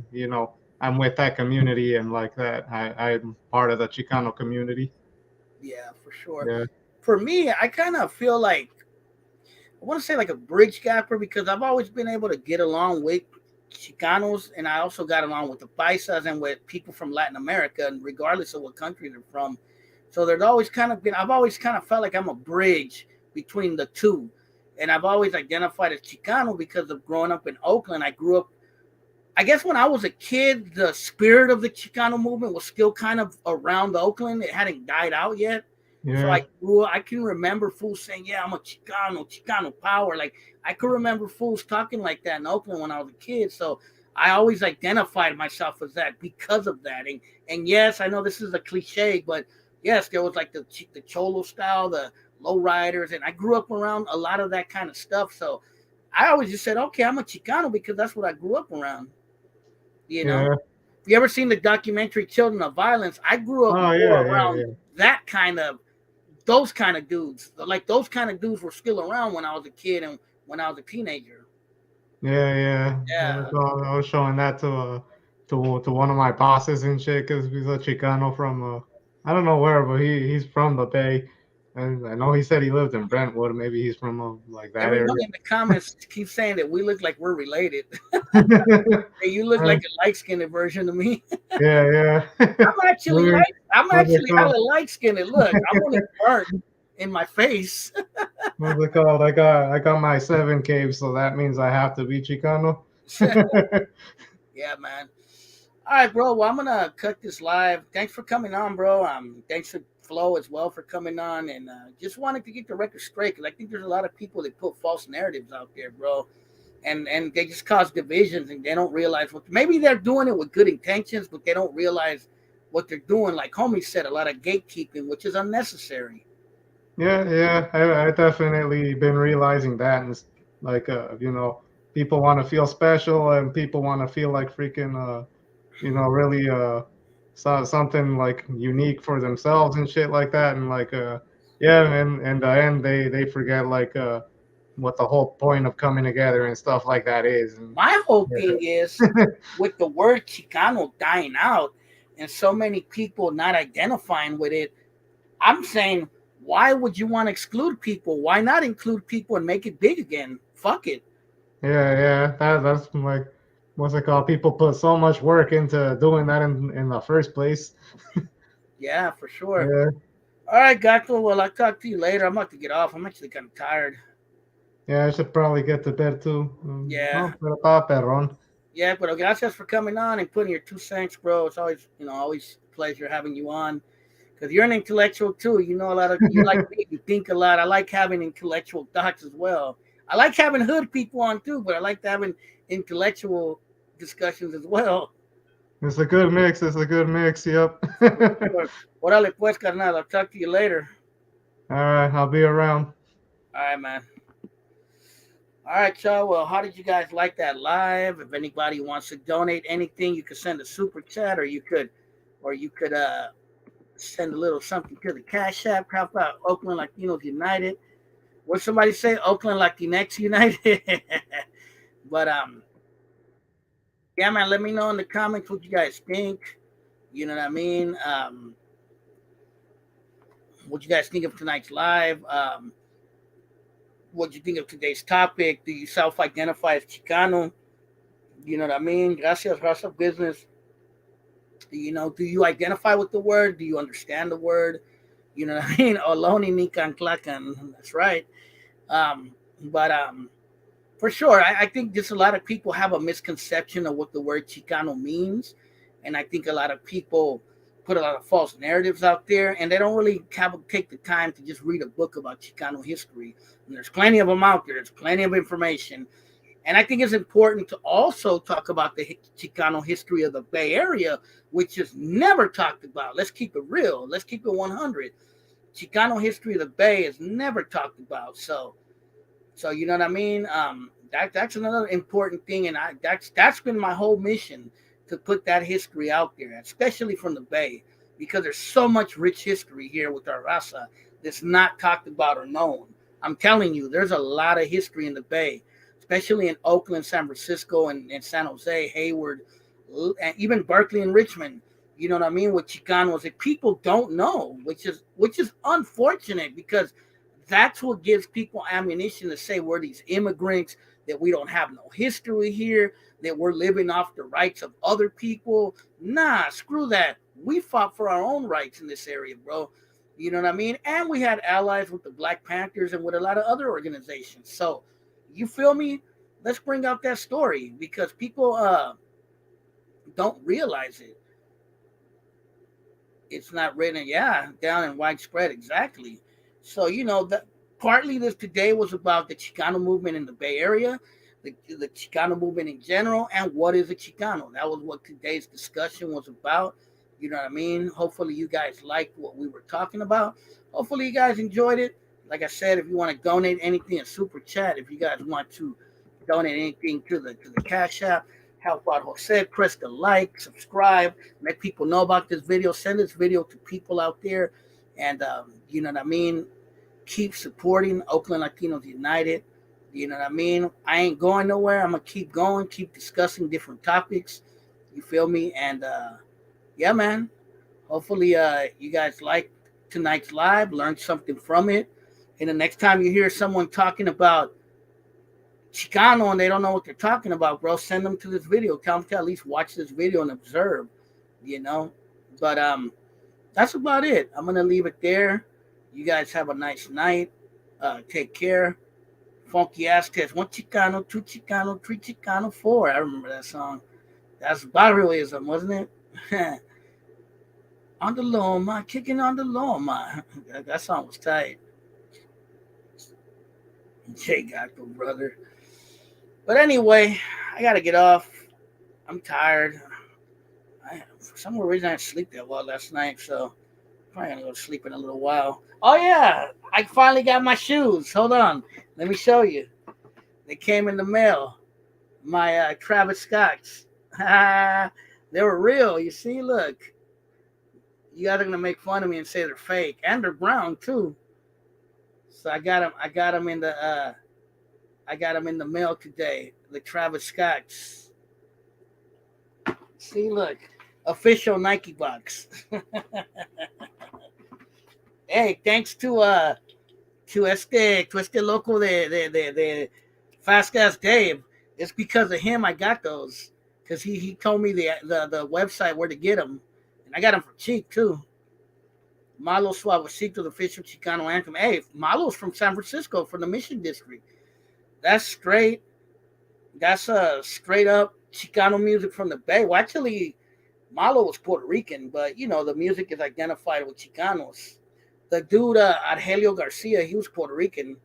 I'm with that community and like that. I'm part of the Chicano community. Yeah, for sure. Yeah. For me, I kind of feel like I want to say like a bridge gapper because I've always been able to get along with Chicanos, and I also got along with the Paisas and with people from Latin America, and regardless of what country they're from. So there's always kind of been I've always kind of felt like I'm a bridge between the two, and I've always identified as Chicano because of growing up in Oakland. I grew up. I guess when I was a kid, the spirit of the Chicano movement was still kind of around Oakland. It hadn't died out yet. So Yeah. I can remember fools saying, "Yeah, I'm a Chicano, Chicano power." Like I could remember fools talking like that in Oakland when I was a kid. So I always identified myself as that because of that. And yes, I know this is a cliche, but yes, there was like the cholo style, the low riders, and I grew up around a lot of that kind of stuff. So I always just said, "Okay, I'm a Chicano because that's what I grew up around." You know, Yeah. if you ever seen the documentary Children of Violence, I grew up Oh more yeah, yeah, around yeah. that kind of those kind of dudes. Like those kind of dudes were still around when I was a kid and when I was a teenager. Yeah, yeah. Yeah. I was showing that to one of my bosses and shit because he's a Chicano from I don't know where, but he's from the Bay, and I know he said he lived in Brentwood. Maybe he's from like that Everyone area. in the comments keeps saying that we look like we're related. Hey, you look like a light skinned version of me. Yeah, yeah. I'm actually Maybe- light. I'm What's it actually called? hella light skinned. Look, I'm only burnt in my face. What's it called? I got my 7 caves, so that means I have to be Chicano. Yeah, man. All right, bro. Well, I'm gonna cut this live. Thanks for coming on, bro. Thanks to Flo as well for coming on, and just wanted to get the record straight because I think there's a lot of people that put false narratives out there, bro, and they just cause divisions and they don't realize what. Maybe they're doing it with good intentions, but they don't realize what they're doing. Like homie said, a lot of gatekeeping, which is unnecessary. Yeah, yeah, I definitely been realizing that, and like, people want to feel special, and people want to feel like freaking, really, something like unique for themselves and shit like that, and like, yeah, and in the end, they forget like, what the whole point of coming together and stuff like that is, and My whole thing is yeah, with the word Chicano dying out and so many people not identifying with it. I'm saying, why would you want to exclude people? Why not include people and make it big again? Fuck it. yeah, that's like, what's it called? People put so much work into doing that in the first place. Yeah, for sure. Yeah. All right, Gato. Well, I'll talk to you later. I'm about to get off. I'm actually kind of tired. Yeah, I should probably get to bed too. Yeah. No, pero estaba perrón. Yeah, but gracias for coming on and putting your 2 cents, bro. It's always, always a pleasure having you on because you're an intellectual too. You know a lot of, you like me, you think a lot. I like having intellectual thoughts as well. I like having hood people on too, but I like having intellectual discussions as well. It's a good mix. It's a good mix. Yep. For sure. Órale pues, carnal. I'll talk to you later. All right, I'll be around. All right, man. All right, y'all. Well, how did you guys like that live? If anybody wants to donate anything, you could send a super chat, or you could send a little something to the Cash App. How about Oakland Latinos United? What somebody say? Oakland Latinx United. But yeah, man. Let me know in the comments what you guys think. You know what I mean? What you guys think of tonight's live? What you think of today's topic? Do you self-identify as Chicano? You know what I mean? Gracias, raza business. Do you identify with the word? Do you understand the word? You know what I mean? Oloni nikan klakan. That's right. But for sure, I think just a lot of people have a misconception of what the word Chicano means, and I think a lot of people put a lot of false narratives out there, and they don't really take the time to just read a book about Chicano history. And there's plenty of them out there. There's plenty of information, and I think it's important to also talk about the Chicano history of the Bay Area, which is never talked about. Let's keep it real. Let's keep it 100. Chicano history of the Bay is never talked about. So you know what I mean. That's another important thing, and that's been my whole mission to put that history out there, especially from the Bay, because there's so much rich history here with our raza that's not talked about or known. I'm telling you, there's a lot of history in the Bay, especially in Oakland, San Francisco, and San Jose, Hayward, and even Berkeley and Richmond. You know what I mean? With Chicanos that people don't know, which is unfortunate because that's what gives people ammunition to say we're these immigrants, that we don't have no history here, that we're living off the rights of other people. Nah, screw that. We fought for our own rights in this area, bro. You know what I mean? And we had allies with the Black Panthers and with a lot of other organizations. So, you feel me? Let's bring out that story because people don't realize it. It's not written, yeah, down and widespread, exactly. So that partly this today was about the Chicano movement in the Bay Area, the Chicano movement in general, and what is a Chicano. That was what today's discussion was about. You know what I mean? Hopefully you guys liked what we were talking about. Hopefully you guys enjoyed it. Like I said, if you want to donate anything in super chat, if you guys want to donate anything to the Cash App, help out Jose, press the like, subscribe, let people know about this video, send this video to people out there, and you know what I mean. Keep supporting Oakland Latinos United. You know what I mean. I ain't going nowhere. I'm gonna keep going, keep discussing different topics. You feel me? And yeah, man. Hopefully, you guys like tonight's live, learned something from it. And the next time you hear someone talking about Chicano and they don't know what they're talking about, bro, send them to this video. Tell them to at least watch this video and observe, you know. But that's about it. I'm gonna leave it there. You guys have a nice night. Take care. Funky Aztecs. One Chicano, two Chicano, three Chicano, four. I remember that song. That's barrioism, wasn't it? On the Loma, kicking on the Loma. That song was tight. Jay Gato, brother. But anyway, I gotta get off. I'm tired. For some reason I didn't sleep that well last night, so Probably gonna go to sleep in a little while. Oh yeah, I finally got my shoes. Hold on, let me show you. They came in the mail. My Travis Scotts. They were real. You see, look. You guys are gonna make fun of me and say they're fake, and they're brown too. So I got them. I got them in the. I got them in the mail today. The Travis Scotts. See, look, official Nike box. Hey, thanks to este loco de Fast Gas Dave. It's because of him I got those. Because he told me the website where to get them. And I got them for cheap too. Malo Suavecito, the official Chicano anthem. Hey, Malo's from San Francisco, from the Mission District. That's straight. That's straight up Chicano music from the Bay. Well, actually, Malo was Puerto Rican, but you know the music is identified with Chicanos. The dude Argelio Garcia, he was Puerto Rican.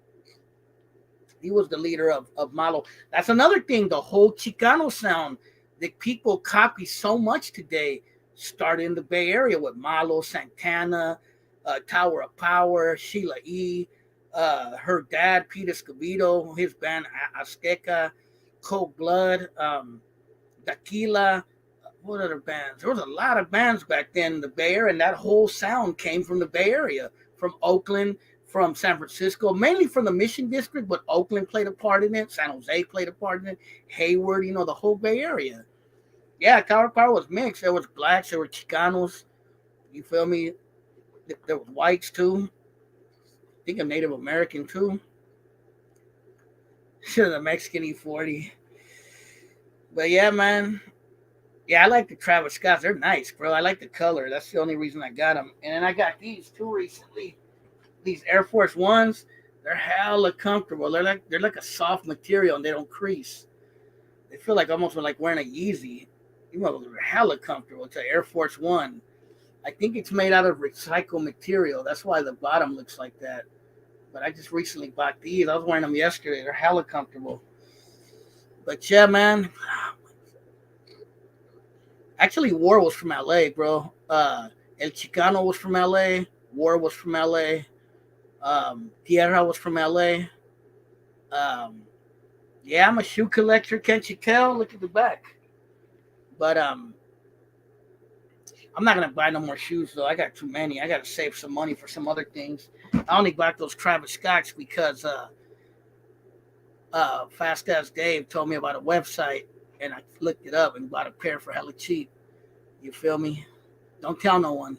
He was the leader of Malo. That's another thing. The whole Chicano sound that people copy so much today started in the Bay Area with Malo, Santana, Tower of Power, Sheila E., her dad, Peter Escobedo, his band Azteca, Cold Blood, Tequila. What other bands? There was a lot of bands back then in the Bay Area, and that whole sound came from the Bay Area, from Oakland, from San Francisco, mainly from the Mission District, but Oakland played a part in it. San Jose played a part in it. Hayward, you know, the whole Bay Area. Yeah, Tower of Power was mixed. There was blacks, there were Chicanos. You feel me? There was whites too. I think a Native American too. The Mexican E40. But yeah, man. Yeah, I like the Travis Scotts. They're nice, bro. I like the color. That's the only reason I got them. And then I got these too recently. These Air Force Ones. They're hella comfortable. They're like a soft material and they don't crease. They feel like almost like wearing a Yeezy. You know, they're hella comfortable. It's an Air Force One. I think it's made out of recycled material. That's why the bottom looks like that. But I just recently bought these. I was wearing them yesterday. They're hella comfortable. But yeah, man. Actually, War was from LA, bro. El Chicano was from LA. War was from LA. Tierra was from LA. Yeah, I'm a shoe collector. Can't you tell? Look at the back. But I'm not gonna buy no more shoes though. I got too many. I gotta save some money for some other things. I only bought those Travis Scotts because Fast As Dave told me about a website, and I looked it up and bought a pair for hella cheap. You feel me? Don't tell no one.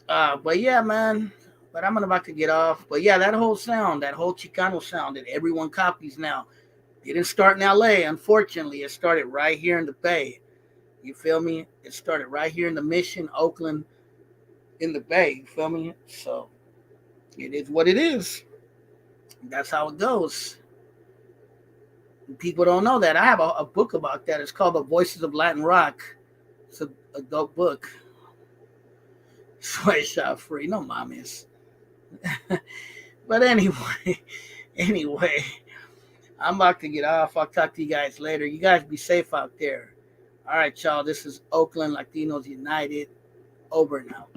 But yeah, man. But I'm about to get off. But yeah, that whole sound, that whole Chicano sound that everyone copies now, didn't start in LA. Unfortunately, it started right here in the Bay. You feel me? It started right here in the Mission, Oakland, in the Bay. You feel me? So it is what it is. That's how it goes. People don't know that. I have a book about that. It's called The Voices of Latin Rock. It's a dope book. Sweatshop free. No mames. But anyway, I'm about to get off. I'll talk to you guys later. You guys be safe out there. All right, y'all. This is Oakland Latinos United. Over now.